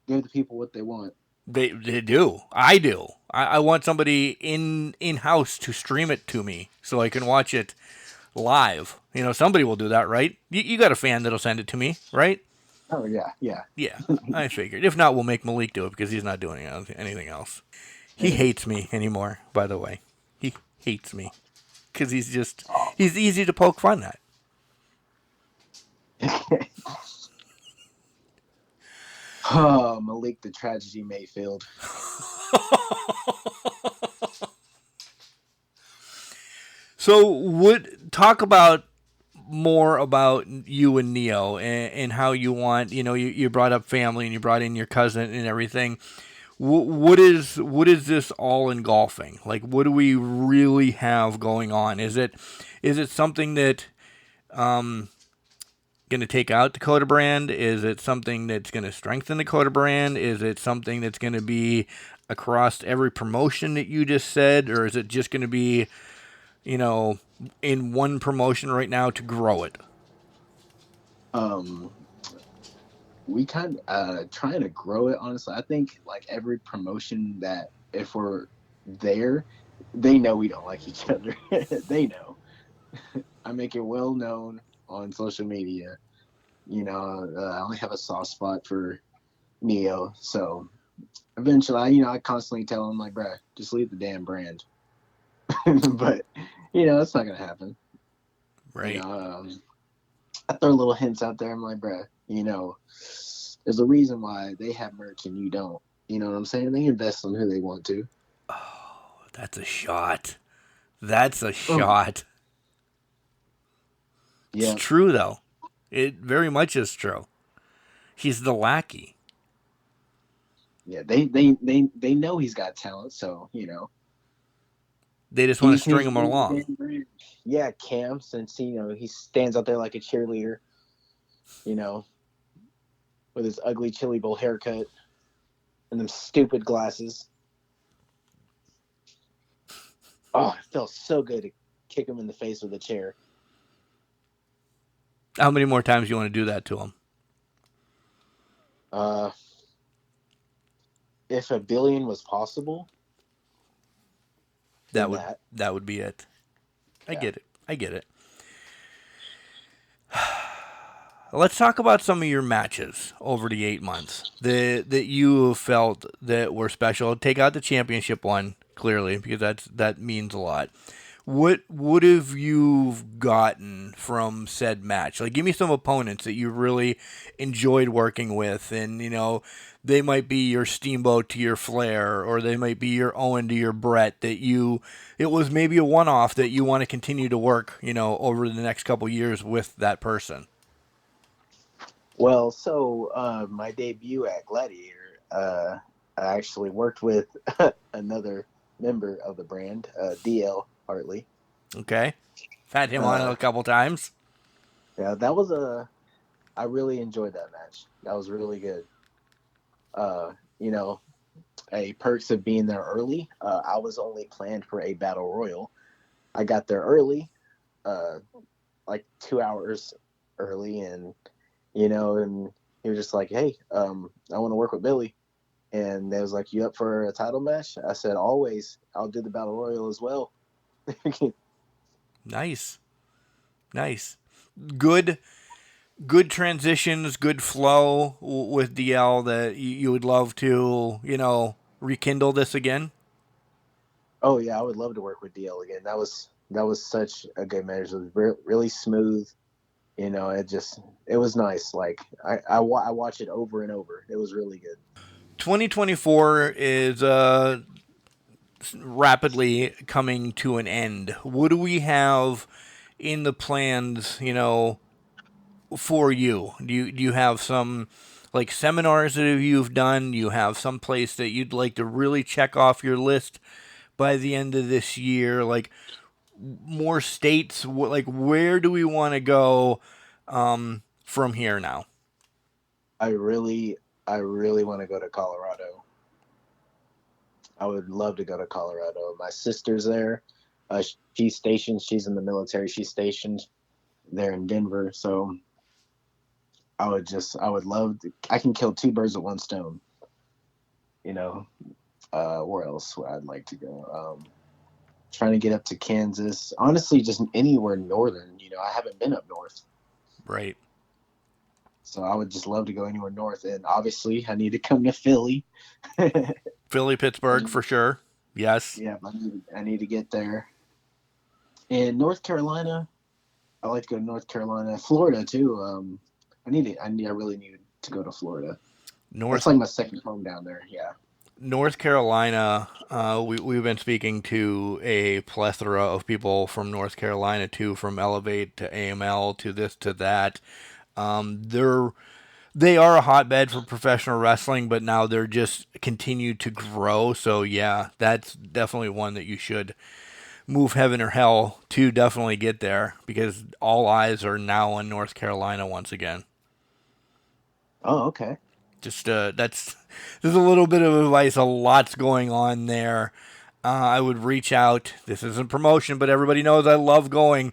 Give the people what they want. They do. I do. I want somebody in-house to stream it to me so I can watch it live. Somebody will do that, right? You got a fan that'll send it to me, right? Oh, yeah. Yeah, I figured. If not, we'll make Malik do it because he's not doing anything else. He hates me anymore, by the way. He hates me because he's easy to poke fun at. Oh, Malik the Tragedy Mayfield. So, talk about more about you and Neo and how you want. You brought up family and you brought in your cousin and everything. What is this all engulfing? Like, what do we really have going on? Is it something that going to take out the Coda Brand? Is it something that's going to strengthen the Coda Brand? Is it something that's going to be across every promotion that you just said? Or is it just going to be, in one promotion right now to grow it? We kind of trying to grow it, honestly. I think like every promotion that if we're there, they know we don't like each other. They know. I make it well known on social media. I only have a soft spot for Neo. So eventually, I constantly tell him like, bruh, just leave the damn brand. But, it's not going to happen. Right. I throw little hints out there. I'm like, bruh, there's a reason why they have merch and you don't. You know what I'm saying? They invest on who they want to. Oh, that's a shot. That's a shot. Yeah. It's true, though. It very much is true. He's the lackey. Yeah, they know he's got talent, so, They just want to string him along. Yeah, Cam, since, he stands out there like a cheerleader, with his ugly chili bowl haircut and them stupid glasses. Oh, it felt so good to kick him in the face with a chair. How many more times do you want to do that to him? If a billion was possible, that would be it. I get it. let's talk about some of your matches over the 8 months that you felt that were special. Take out the championship one, clearly, because that means a lot. What have you gotten from said match? Like, give me some opponents that you really enjoyed working with, and they might be your Steamboat to your Flair, or they might be your Owen to your Brett. It was maybe a one-off that you want to continue to work, over the next couple years with that person. Well, so my debut at Gladiator, I actually worked with another member of the brand, DL Hartley. Okay, had him on a couple times. Yeah, I really enjoyed that match. That was really good. You know, a perks of being there early. I was only planned for a battle royal. I got there early, uh, like 2 hours early, and and he was just like, "Hey, I want to work with Billy," and they was like, "You up for a title match?" I said, "Always. I'll do the battle royal as well." Nice. Good transitions, good flow with DL that you would love to, rekindle this again. Oh yeah, I would love to work with DL again. That was such a good match. It was really smooth. It was nice. Like I watch it over and over. It was really good. 2024 is rapidly coming to an end. What do we have in the plans, for you? Do you have some like seminars that you've done? Do you have some place that you'd like to really check off your list by the end of this year? Like more states? Like where do we want to go from here now? I really want to go to Colorado. I would love to go to Colorado. My sister's there. She's stationed. She's in the military. She's stationed there in Denver. So I would love to. I can kill two birds with one stone. You know, where else would I'd like to go? Trying to get up to Kansas. Honestly, just anywhere northern. I haven't been up north. Right. So I would just love to go anywhere north. And obviously, I need to come to Philly. Philly, Pittsburgh for sure. Yes. Yeah, I need to get there. And North Carolina, I like to go to North Carolina, Florida too. I really need to go to Florida. That's like my second home down there. Yeah. North Carolina, we've been speaking to a plethora of people from North Carolina too, from Elevate to AML to this to that. They are a hotbed for professional wrestling, but now they're just continue to grow. So yeah, that's definitely one that you should move heaven or hell to definitely get there, because all eyes are now on North Carolina once again. Oh, okay. Just there's a little bit of advice. A lot's going on there. I would reach out. This isn't promotion, but everybody knows I love going.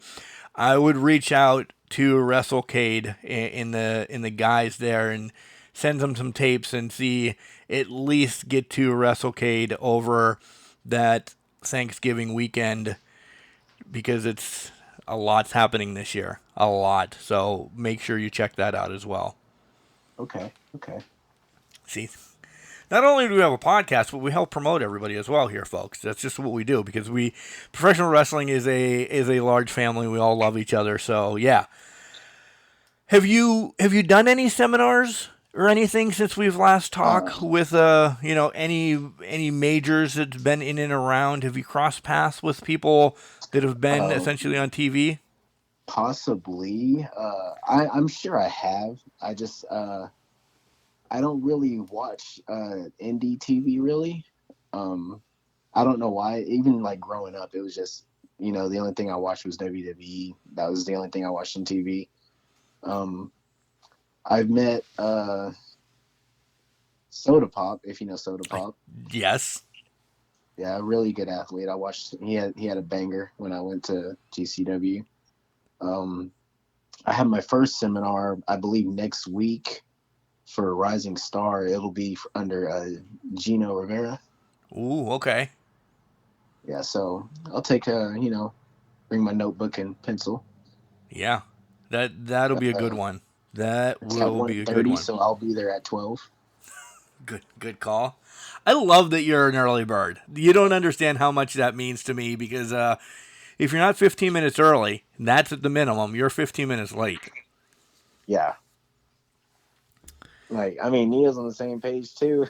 I would reach out to WrestleCade in the guys there and send them some tapes and see, at least get to WrestleCade over that Thanksgiving weekend, because it's a lot's happening this year. A lot. So make sure you check that out as well. Okay. See, not only do we have a podcast, but we help promote everybody as well here, folks. That's just what we do, because professional wrestling is a large family. We all love each other. So yeah. Have you done any seminars or anything since we've last talked with any majors that's been in and around? Have you crossed paths with people that have been essentially on TV? Possibly. I'm sure I have. I just I don't really watch indie TV really. I don't know why. Even like growing up, it was just the only thing I watched was WWE. That was the only thing I watched on TV. I've met Soda Pop, if you know Soda Pop. Yes. Yeah, a really good athlete. I watched. He had a banger when I went to GCW. I have my first seminar, I believe, next week for Rising Star. It'll be under Gino Rivera. Ooh, okay. Yeah, so I'll take bring my notebook and pencil. Yeah, that'll be a good one. That It's at will be a good 1:30, one. so I'll be there at 12. Good call. I love that you're an early bird. You don't understand how much that means to me because if you're not 15 minutes early, and that's at the minimum, you're 15 minutes late. Yeah. Like, I mean, Nia's on the same page too.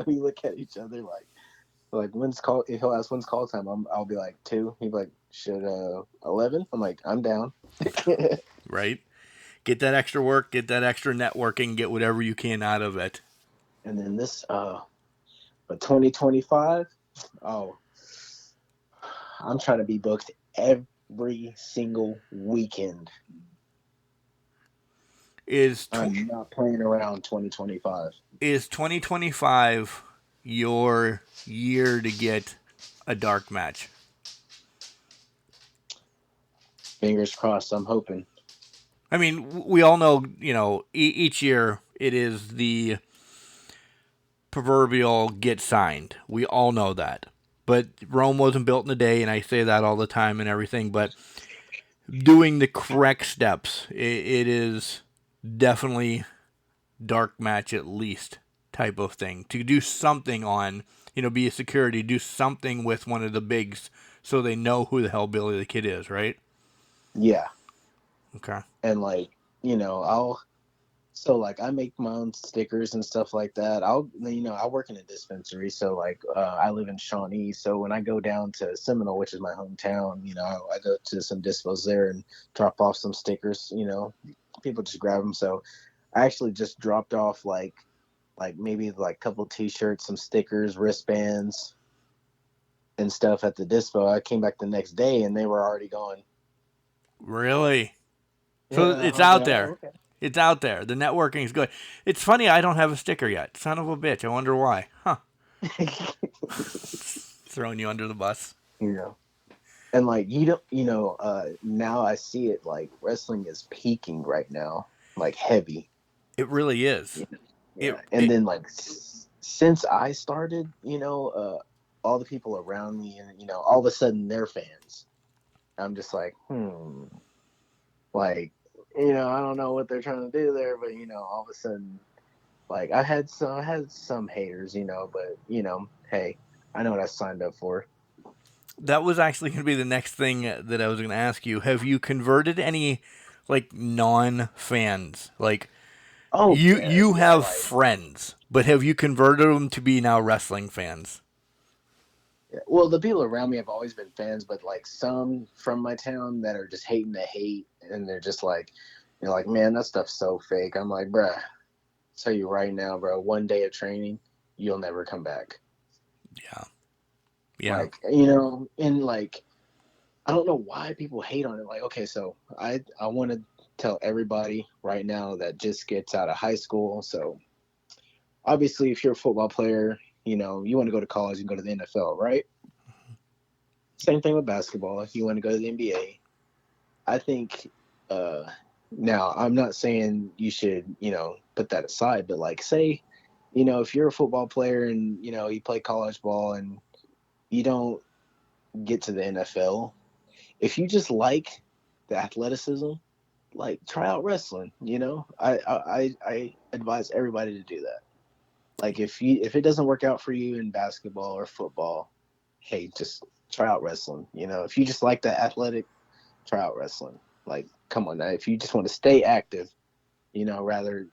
We look at each other like when's call? If he'll ask when's call time, I'll be like 2. He'll be like, should 11? I'm like, I'm down. Right? Get that extra work, get that extra networking, get whatever you can out of it. And then but 2025, oh, I'm trying to be booked every single weekend. I'm not playing around 2025. Is 2025 your year to get a dark match? Fingers crossed. I'm hoping. I mean, we all know, each year it is the proverbial get signed. We all know that. But Rome wasn't built in a day, and I say that all the time and everything. But doing the correct steps, it is definitely dark match at least type of thing. To do something on, be a security, do something with one of the bigs so they know who the hell Billie the Kiid is, right? Yeah. Okay. And I make my own stickers and stuff like that. I work in a dispensary, so I live in Shawnee. So when I go down to Seminole, which is my hometown, I go to some dispos there and drop off some stickers. People just grab them. So I actually just dropped off maybe a couple T-shirts, some stickers, wristbands, and stuff at the dispo. I came back the next day and they were already gone. Really? So Yeah, it's out there. Okay. It's out there. The networking is good. It's funny I don't have a sticker yet. Son of a bitch. I wonder why. Huh. Throwing you under the bus. And now I see it wrestling is peaking right now, heavy. It really is. Yeah. Then since I started, all the people around me and all of a sudden they're fans. I'm just like, I don't know what they're trying to do there, but all of a sudden, I had some haters, but hey, I know what I signed up for. That was actually going to be the next thing that I was going to ask you. Have you converted any non-fans? You have friends, but have you converted them to be now wrestling fans? Well, the people around me have always been fans, but some from my town that are just hating the hate, and they're just man, that stuff's so fake. I'm like, bruh, tell you right now, bro, one day of training, you'll never come back. Yeah. And I don't know why people hate on it. Okay, so I want to tell everybody right now that just gets out of high school. So obviously, if you're a football player, you want to go to college and go to the NFL, right? Same thing with basketball. If you want to go to the NBA, I think, now I'm not saying you should, put that aside, but say, if you're a football player and, you play college ball and you don't get to the NFL, if you just like the athleticism, try out wrestling, I advise everybody to do that. If it doesn't work out for you in basketball or football, hey, just try out wrestling. If you just like the athletic, try out wrestling. Come on now. If you just want to stay active, rather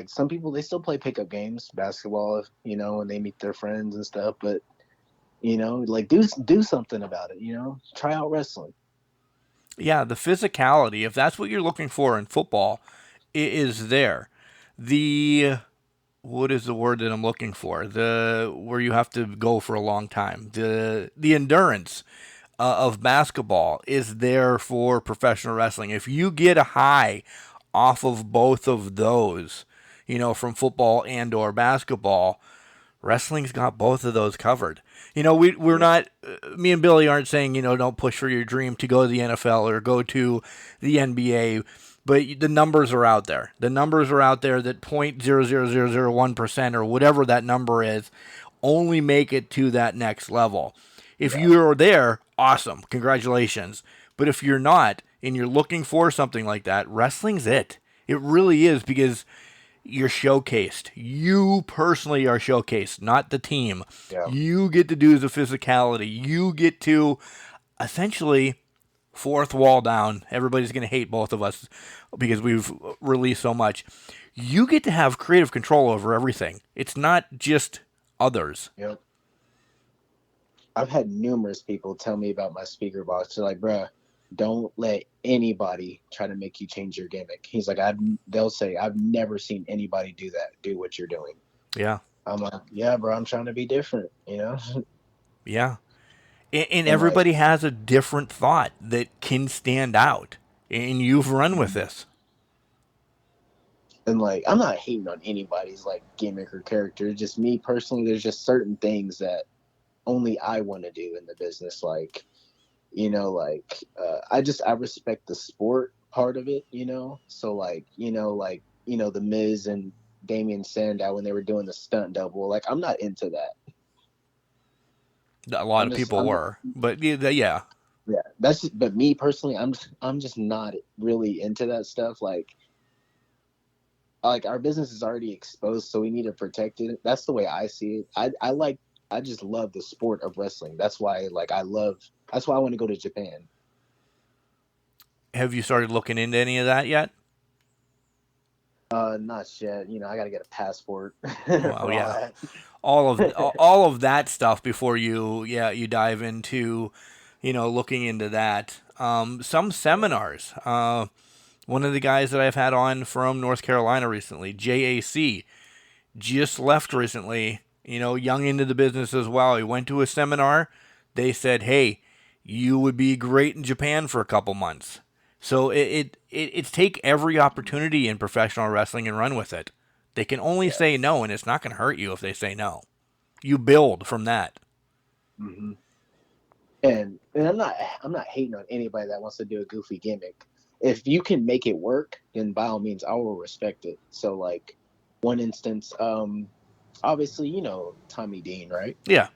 some people, they still play pickup games, basketball, and they meet their friends and stuff. But do something about it. Try out wrestling. Yeah, the physicality, if that's what you're looking for in football, it is there. What is the word that I'm looking for? Where you have to go for a long time. The endurance of basketball is there for professional wrestling. If you get a high off of both of those, from football and or basketball, wrestling's got both of those covered. We're not, me and Billy aren't saying, don't push for your dream to go to the NFL or go to the NBA, but the numbers are out there. The numbers are out there that 0.00001% or whatever that number is only make it to that next level. If you're there, awesome. Congratulations. But if you're not and you're looking for something like that, wrestling's it. It really is, because you're showcased. You personally are showcased, not the team. Yeah. You get to do the physicality. You get to essentially fourth wall down. Everybody's going to hate both of us because we've released so much. You get to have creative control over everything. It's not just others. Yep. I've had numerous people tell me about my speaker box. They're like, bruh, don't let anybody try to make you change your gimmick. He's like, they'll say, I've never seen anybody do what you're doing. Yeah. I'm like, yeah, bro, I'm trying to be different, you know? Yeah. And And like, everybody has a different thought that can stand out. And you've run with this. and like, I'm not hating on anybody's like gimmick or character. It's just me personally, there's just certain things that only I want to do in the business. Like, you know, like, I respect the sport part of it, you know? So like, the Miz and Damian Sandow, when they were doing the stunt double, like, I'm not into that. A lot of people were. But yeah. Yeah, but me personally, I'm just not really into that stuff. Like our business is already exposed, so we need to protect it. That's the way I see it. I just love the sport of wrestling. That's why that's why I want to go to Japan. Have you started looking into any of that yet? Not yet. You know, I got to get a passport Well, for all yeah. that. All of that stuff before you dive into, looking into that. Some seminars. One of the guys that I've had on from North Carolina recently, JAC, just left recently. Young into the business as well. He went to a seminar. They said, "Hey, you would be great in Japan for a couple months." So it's take every opportunity in professional wrestling and run with it. They can only say no, and it's not going to hurt you if they say no. You build from that. Hmm. And I'm not hating on anybody that wants to do a goofy gimmick. If you can make it work, then by all means, I will respect it. So like, one instance, obviously, Tommy Dean, right? Yeah.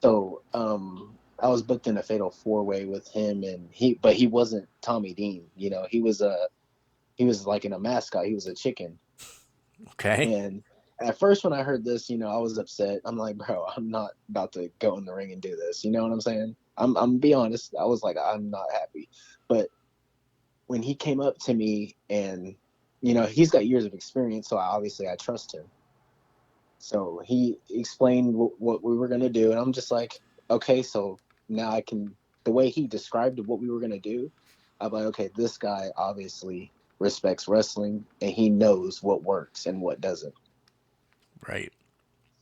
So I was booked in a fatal four way with him, but he wasn't Tommy Dean. He was like in a mascot. He was a chicken. Okay. And at first, when I heard this, I was upset. I'm like, bro, I'm not about to go in the ring and do this. You know what I'm saying? I'm be honest. I was like, I'm not happy. But when he came up to me, and he's got years of experience, so obviously I trust him. So he explained what we were gonna do, and I'm just like, okay, so now I can. The way he described what we were gonna do, I'm like, okay, this guy obviously respects wrestling, and he knows what works and what doesn't. Right.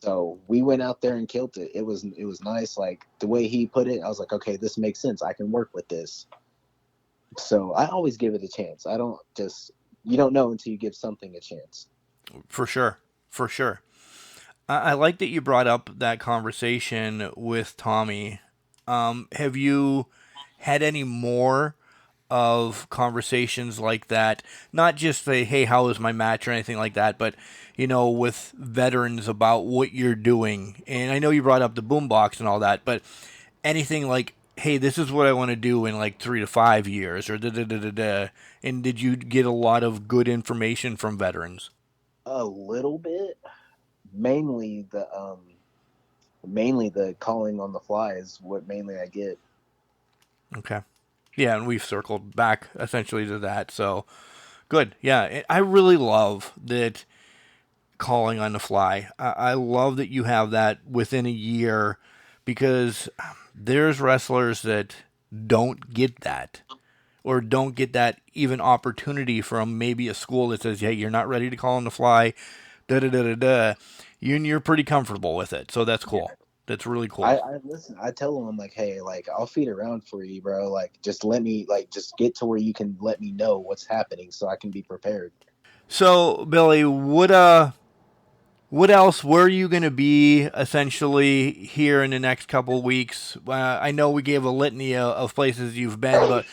So we went out there and killed it. It was nice. Like the way he put it, I was like, okay, this makes sense. I can work with this. So I always give it a chance. You don't know until you give something a chance. For sure. For sure. I like that you brought up that conversation with Tommy. Have you had any more of conversations like that? Not just say, "Hey, how was my match?" or anything like that, but with veterans about what you're doing. And I know you brought up the boombox and all that, but anything like, "Hey, this is what I want to do in like 3 to 5 years," or da da da da da. And did you get a lot of good information from veterans? A little bit, mainly the calling on the fly is what mainly I get. Okay. Yeah, and we've circled back essentially to that. So good. Yeah, I really love that calling on the fly. I love that you have that within a year, because there's wrestlers that don't get that, or don't get that even opportunity from maybe a school that says, "Hey, you're not ready to call on the fly." Da da da da da. You're pretty comfortable with it, so that's cool. That's really cool. I listen. I tell them, I'm like, hey, like I'll feed around for you, bro. Like just let me, like just get to where you can let me know what's happening so I can be prepared. So, Billy, what else were you going to be essentially here in the next couple of weeks? I know we gave a litany of places you've been, but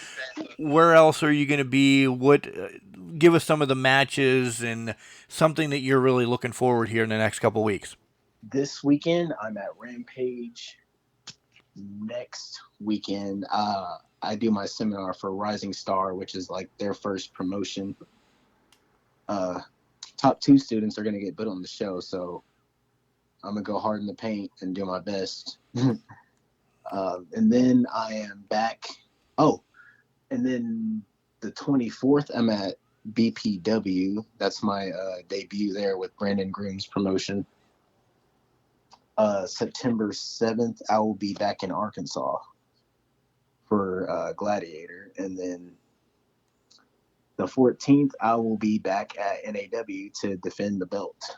where else are you going to be? Give us some of the matches and something that you're really looking forward here in the next couple of weeks. This weekend, I'm at Rampage. Next weekend, I do my seminar for Rising Star, which is like their first promotion. top 2 students are going to get put on the show. So I'm going to go hard in the paint and do my best. And then I am back. Oh, and then the 24th, I'm at BPW. That's my debut there with Brandon Groom's promotion. September 7th, I will be back in Arkansas for Gladiator. And then the 14th, I will be back at NAW to defend the belt.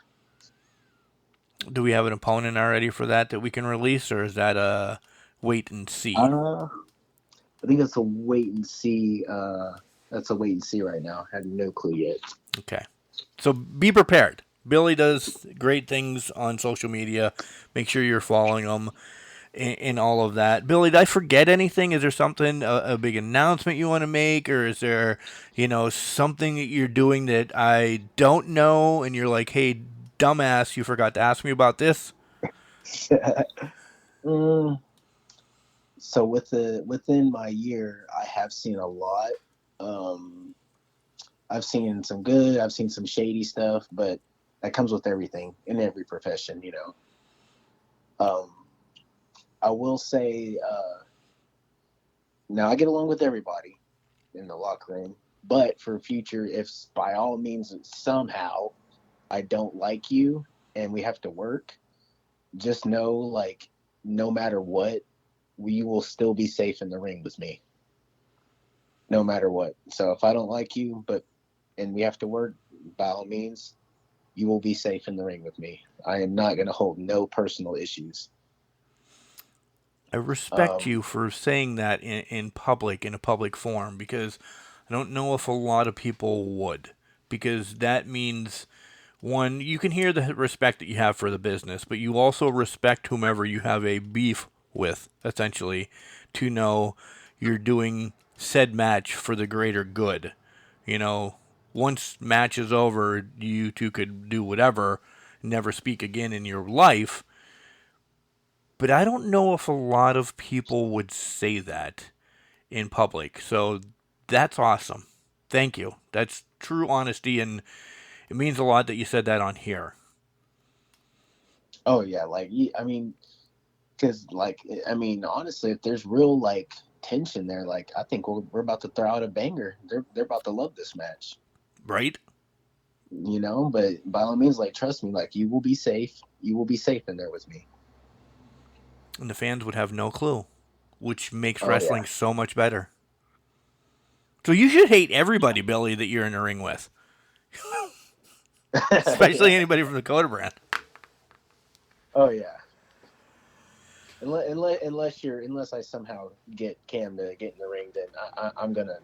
Do we have an opponent already for that we can release, or is that a wait and see? I think that's a wait and see. That's a wait and see right now. I have no clue yet. Okay. So be prepared. Billy does great things on social media. Make sure you're following him in all of that. Billy, did I forget anything? Is there something, a big announcement you want to make? Or is there, something that you're doing that I don't know and you're like, hey, dumbass, you forgot to ask me about this? So within my year, I have seen a lot. I've seen some good, I've seen some shady stuff, but that comes with everything in every profession, I will say, now I get along with everybody in the locker room, but for future, if by all means somehow I don't like you and we have to work, just know, like, no matter what, you will still be safe in the ring with me, no matter what. So if I don't like you, and we have to work, by all means, you will be safe in the ring with me. I am not going to hold no personal issues. I respect you for saying that in public, in a public forum, because I don't know if a lot of people would, because that means, one, you can hear the respect that you have for the business, but you also respect whomever you have a beef with, essentially, to know you're doing said match for the greater good. Once match is over, you two could do whatever, never speak again in your life. But I don't know if a lot of people would say that in public. So that's awesome. Thank you. That's true honesty, and it means a lot that you said that on here. Oh yeah, because honestly, if there's real tension there, I think we're about to throw out a banger. They're about to love this match, right? But by all means, trust me, you will be safe. You will be safe in there with me. And the fans would have no clue, which makes wrestling so much better. So you should hate everybody, Billy, that you're in the ring with. Especially anybody from the Coda Brand. Oh yeah. Unless I somehow get Cam to get in the ring, then I'm gonna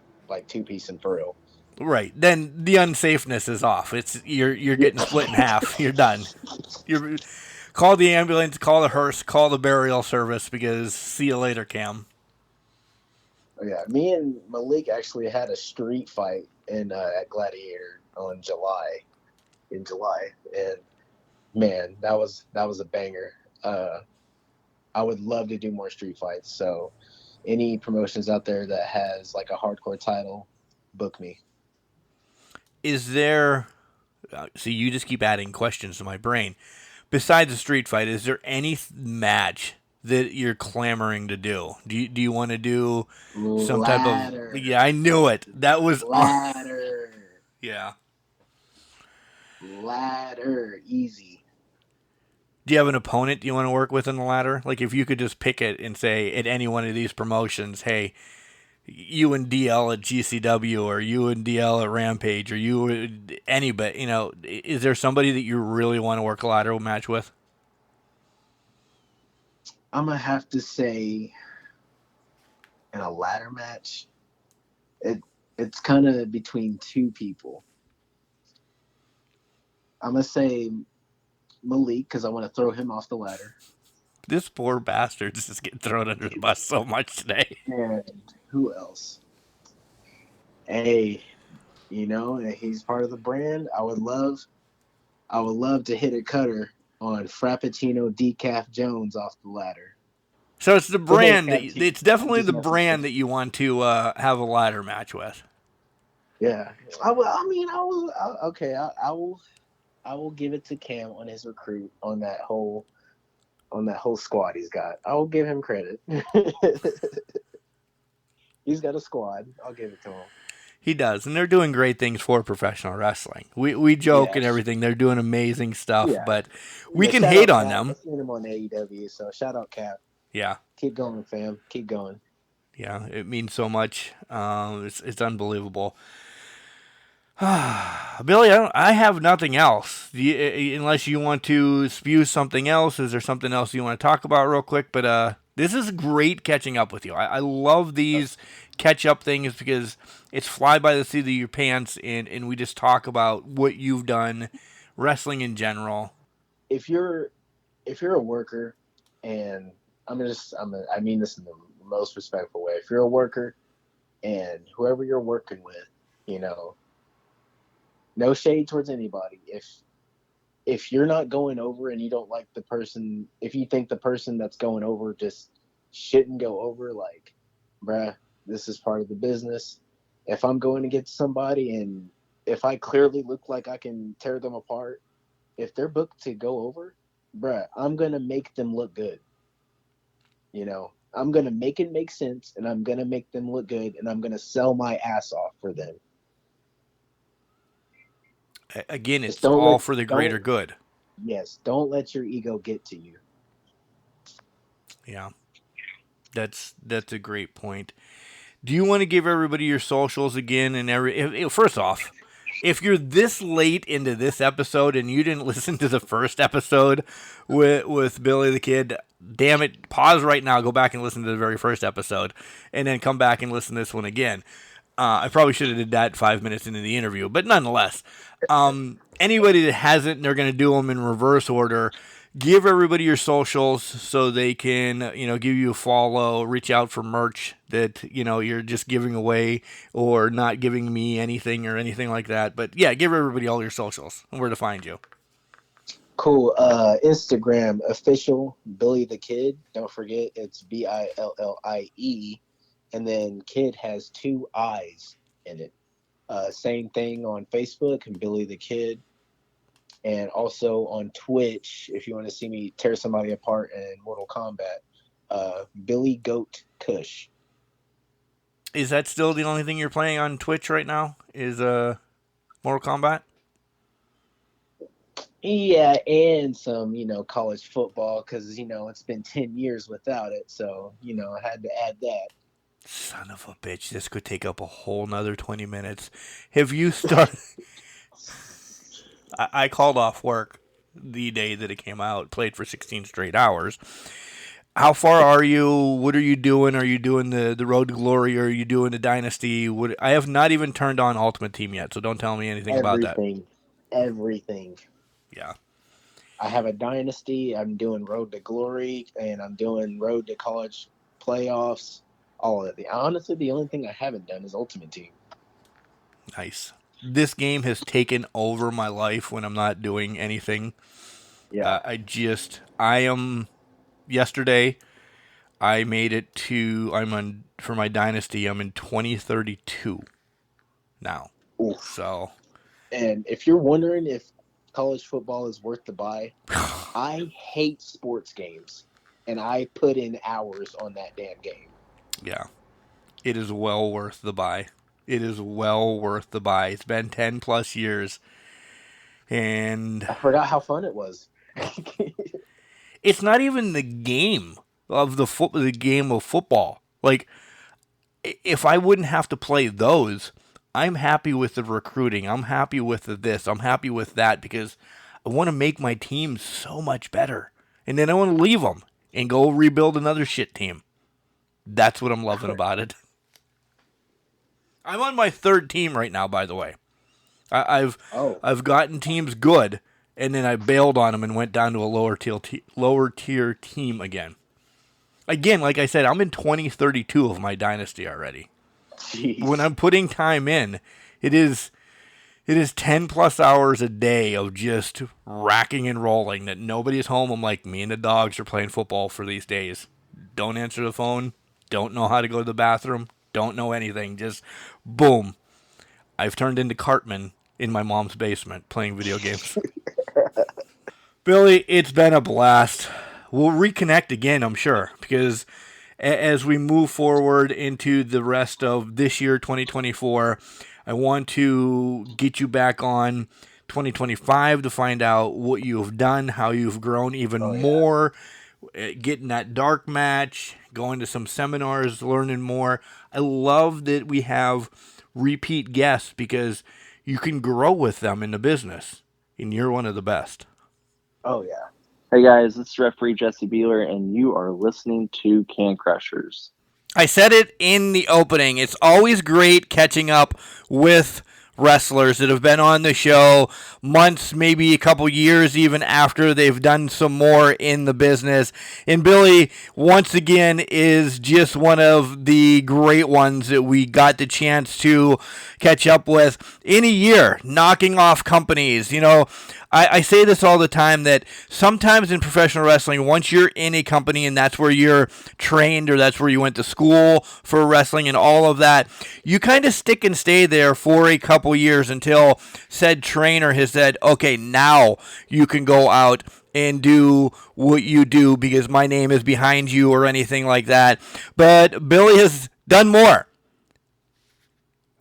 two-piece and for real. Right. Then the unsafeness is off. It's you're getting split in half. You're done. Call the ambulance, call the hearse, call the burial service, because see you later, Cam. Oh yeah, me and Malik actually had a street fight at Gladiator in July, and man, that was a banger. I would love to do more street fights. So, any promotions out there that has a hardcore title, book me. Is there? See, you just keep adding questions to my brain. Besides the street fight, is there any match that you're clamoring to do? Do you want to do some ladder. Type of? Yeah, I knew it. That was ladder. Yeah. Ladder, easy. Do you have an opponent you want to work with in the ladder? If you could just pick it and say at any one of these promotions, hey, you and DL at GCW, or you and DL at Rampage, or you anybody, is there somebody that you really want to work a ladder match with? I'm gonna have to say, in a ladder match, it's kind of between two people. I'm gonna say Malik, because I want to throw him off the ladder. This poor bastard just getting thrown under the bus so much today. And who else? Hey, he's part of the brand. I would love to hit a cutter on Frappuccino Decaf Jones off the ladder. So it's the brand it's definitely the brand that you want to have a ladder match with. Yeah. Okay. I will give it to Cam on his recruit on that whole squad he's got. I will give him credit. He's got a squad. I'll give it to him. He does, and they're doing great things for professional wrestling. We joke and Yes. everything. They're doing amazing stuff, Yeah. but we Yeah. can Shout hate out on Cap. them. I've seen him on AEW. So shout out Cap. Yeah, Keep going, fam. Keep going. yeah, it means so much. It's unbelievable. Billy, I have nothing else. Unless you want to spew something else, is there something else you want to talk about real quick? But this is great catching up with you. I love these catch up things because it's fly by the seat of your pants, and we just talk about what you've done, wrestling in general. If you're a worker, and I mean this in the most respectful way. If you're a worker and whoever you're working with, you know, no shade towards anybody. If you're not going over and you don't like the person, if you think the person that's going over just shouldn't go over, like, bruh, this is part of the business. If I'm going to get somebody and if I clearly look like I can tear them apart, if they're booked to go over, bruh, I'm gonna make them look good. You know, I'm gonna make it make sense, and I'm gonna make them look good, and I'm gonna sell my ass off for them. Again, Just it's don't all let for the greater don't good. yes, don't let your ego get to you. Yeah, that's a great point. Do you want to give everybody your socials again? And first off, if you're this late into this episode and you didn't listen to the first episode with Billy the Kid, damn it, pause right now, go back and listen to the very first episode, and then come back and listen to this one again. I probably should have did that 5 minutes into the interview, but nonetheless, anybody that hasn't, they're going to do them in reverse order. Give everybody your socials so they can, give you a follow, reach out for merch that, you're just giving away or not giving me anything or anything like that. But yeah, give everybody all your socials and where to find you. Cool. Instagram official Billy the Kid. Don't forget it's Billie, and then Kid has two I's in it. Same thing on Facebook and Billy the Kid, and also on Twitch if you want to see me tear somebody apart in Mortal Kombat. Billy Goat Kush. Is that still the only thing you're playing on Twitch right now? Is Mortal Kombat? Yeah, and some, college football because, it's been 10 years without it. So, I had to add that. Son of a bitch, this could take up a whole nother 20 minutes. Have you started? I called off work the day that it came out, played for 16 straight hours. How far are you? What are you doing? Are you doing the Road to Glory? Or are you doing the Dynasty? I have not even turned on Ultimate Team yet, so don't tell me anything about that. Everything. Yeah. I have a Dynasty. I'm doing Road to Glory, and I'm doing Road to College Playoffs. All of it. Honestly, the only thing I haven't done is Ultimate Team. Nice. This game has taken over my life when I'm not doing anything. Yeah. Yesterday, I made it for my Dynasty, I'm in 2032 now. Oof. So. And if you're wondering if college football is worth the buy, I hate sports games, and I put in hours on that damn game. Yeah. It is well worth the buy. It is well worth the buy. It's been 10 plus years. And I forgot how fun it was. it's not even the game of the game of football. Like, if I wouldn't have to play those, I'm happy with the recruiting. I'm happy with this. I'm happy with that because I want to make my team so much better. And then I want to leave them and go rebuild another shit team. That's what I'm loving about it. I'm on my third team right now, by the way. I've gotten teams good, and then I bailed on them and went down to a lower tier team again. Again, like I said, I'm in 2032 of my dynasty already. Jeez. When I'm putting time in, it is 10 plus hours a day of just racking and rolling that nobody's home. I'm like, me and the dogs are playing football for these days. Don't answer the phone. Don't know how to go to the bathroom. Don't know anything. Just boom. I've turned into Cartman in my mom's basement playing video games. Billy, it's been a blast. We'll reconnect again, I'm sure, because as we move forward into the rest of this year, 2024, I want to get you back on 2025 to find out what you have done, how you've grown even more, getting that dark match, going to some seminars, learning more. I love that we have repeat guests because you can grow with them in the business, and you're one of the best. Oh, yeah. Hey guys, it's referee Jesse Beeler, and you are listening to Can Crushers. I said it in the opening. It's always great catching up with wrestlers that have been on the show months, maybe a couple years even after they've done some more in the business. And Billy, once again, is just one of the great ones that we got the chance to catch up with in a year, knocking off companies. You know, I say this all the time that sometimes in professional wrestling, once you're in a company and that's where you're trained or that's where you went to school for wrestling and all of that, you kind of stick and stay there for a couple years until said trainer has said, okay, now you can go out and do what you do because my name is behind you or anything like that. But Billy has done more.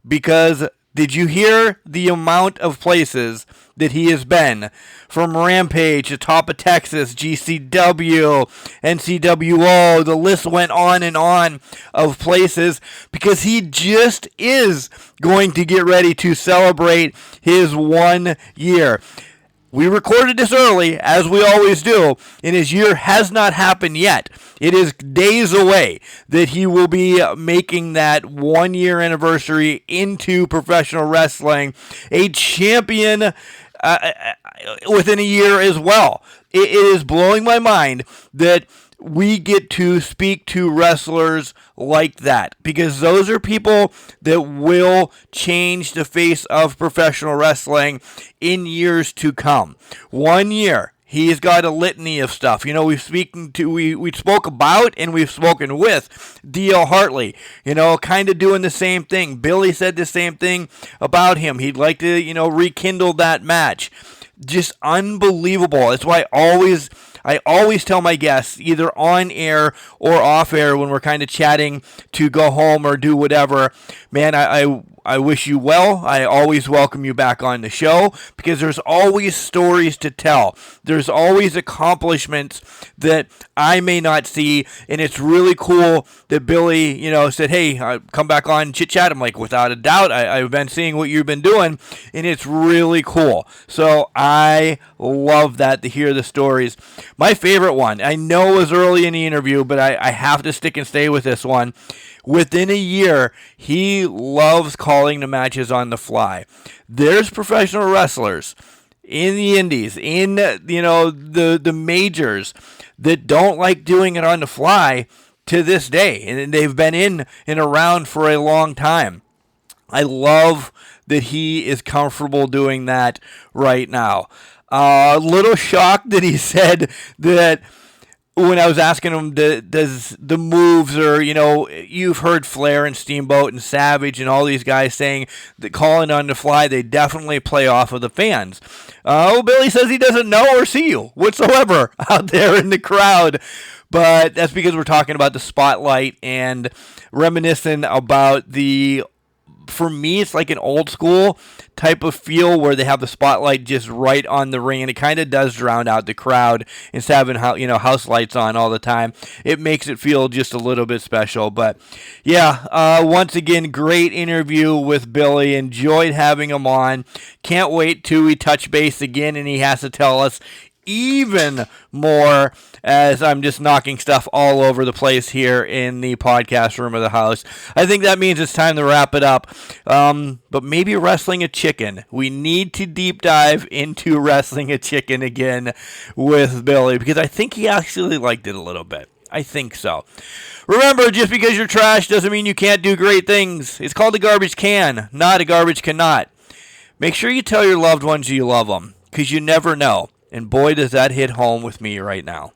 Because did you hear the amount of places that he has been? From Rampage to Top of Texas, GCW, NCWO, the list went on and on of places because he just is going to get ready to celebrate his 1 year. We recorded this early, as we always do, and his year has not happened yet. It is days away that he will be making that 1 year anniversary into professional wrestling, a champion within a year as well. It is blowing my mind that we get to speak to wrestlers like that because those are people that will change the face of professional wrestling in years to come. 1 year. He's got a litany of stuff. You know, we spoke about and we've spoken with D.L. Hartley, you know, kind of doing the same thing. Billy said the same thing about him. He'd like to, you know, rekindle that match. Just unbelievable. That's why I always tell my guests, either on air or off air when we're kind of chatting to go home or do whatever, man, I wish you well. I always welcome you back on the show because there's always stories to tell. There's always accomplishments that I may not see, and it's really cool that Billy, you know, said, hey, come back on chit chat. I'm like, without a doubt, I've been seeing what you've been doing, and it's really cool. So I love that to hear the stories. My favorite one, I know it was early in the interview, but I have to stick and stay with this one. Within a year, he loves calling the matches on the fly. There's professional wrestlers in the indies, in, you know, the majors that don't like doing it on the fly to this day, and they've been in and around for a long time. I love that he is comfortable doing that right now. A little shocked that he said that when I was asking him, does the moves or, you know, you've heard Flair and Steamboat and Savage and all these guys saying that calling on the fly, they definitely play off of the fans. Billy says he doesn't know or see you whatsoever out there in the crowd. But that's because we're talking about the spotlight and reminiscing about for me, it's like an old school type of feel where they have the spotlight just right on the ring, and it kind of does drown out the crowd instead of having, you know, house lights on all the time. It makes it feel just a little bit special. But yeah, once again, great interview with Billy. Enjoyed having him on. Can't wait till we touch base again, and he has to tell us even more as I'm just knocking stuff all over the place here in the podcast room of the house. I think that means it's time to wrap it up. But maybe wrestling a chicken. We need to deep dive into wrestling a chicken again with Billy because I think he actually liked it a little bit. I think so. Remember, just because you're trash doesn't mean you can't do great things. It's called a garbage can, not a garbage cannot. Make sure you tell your loved ones you love them because you never know. And boy, does that hit home with me right now.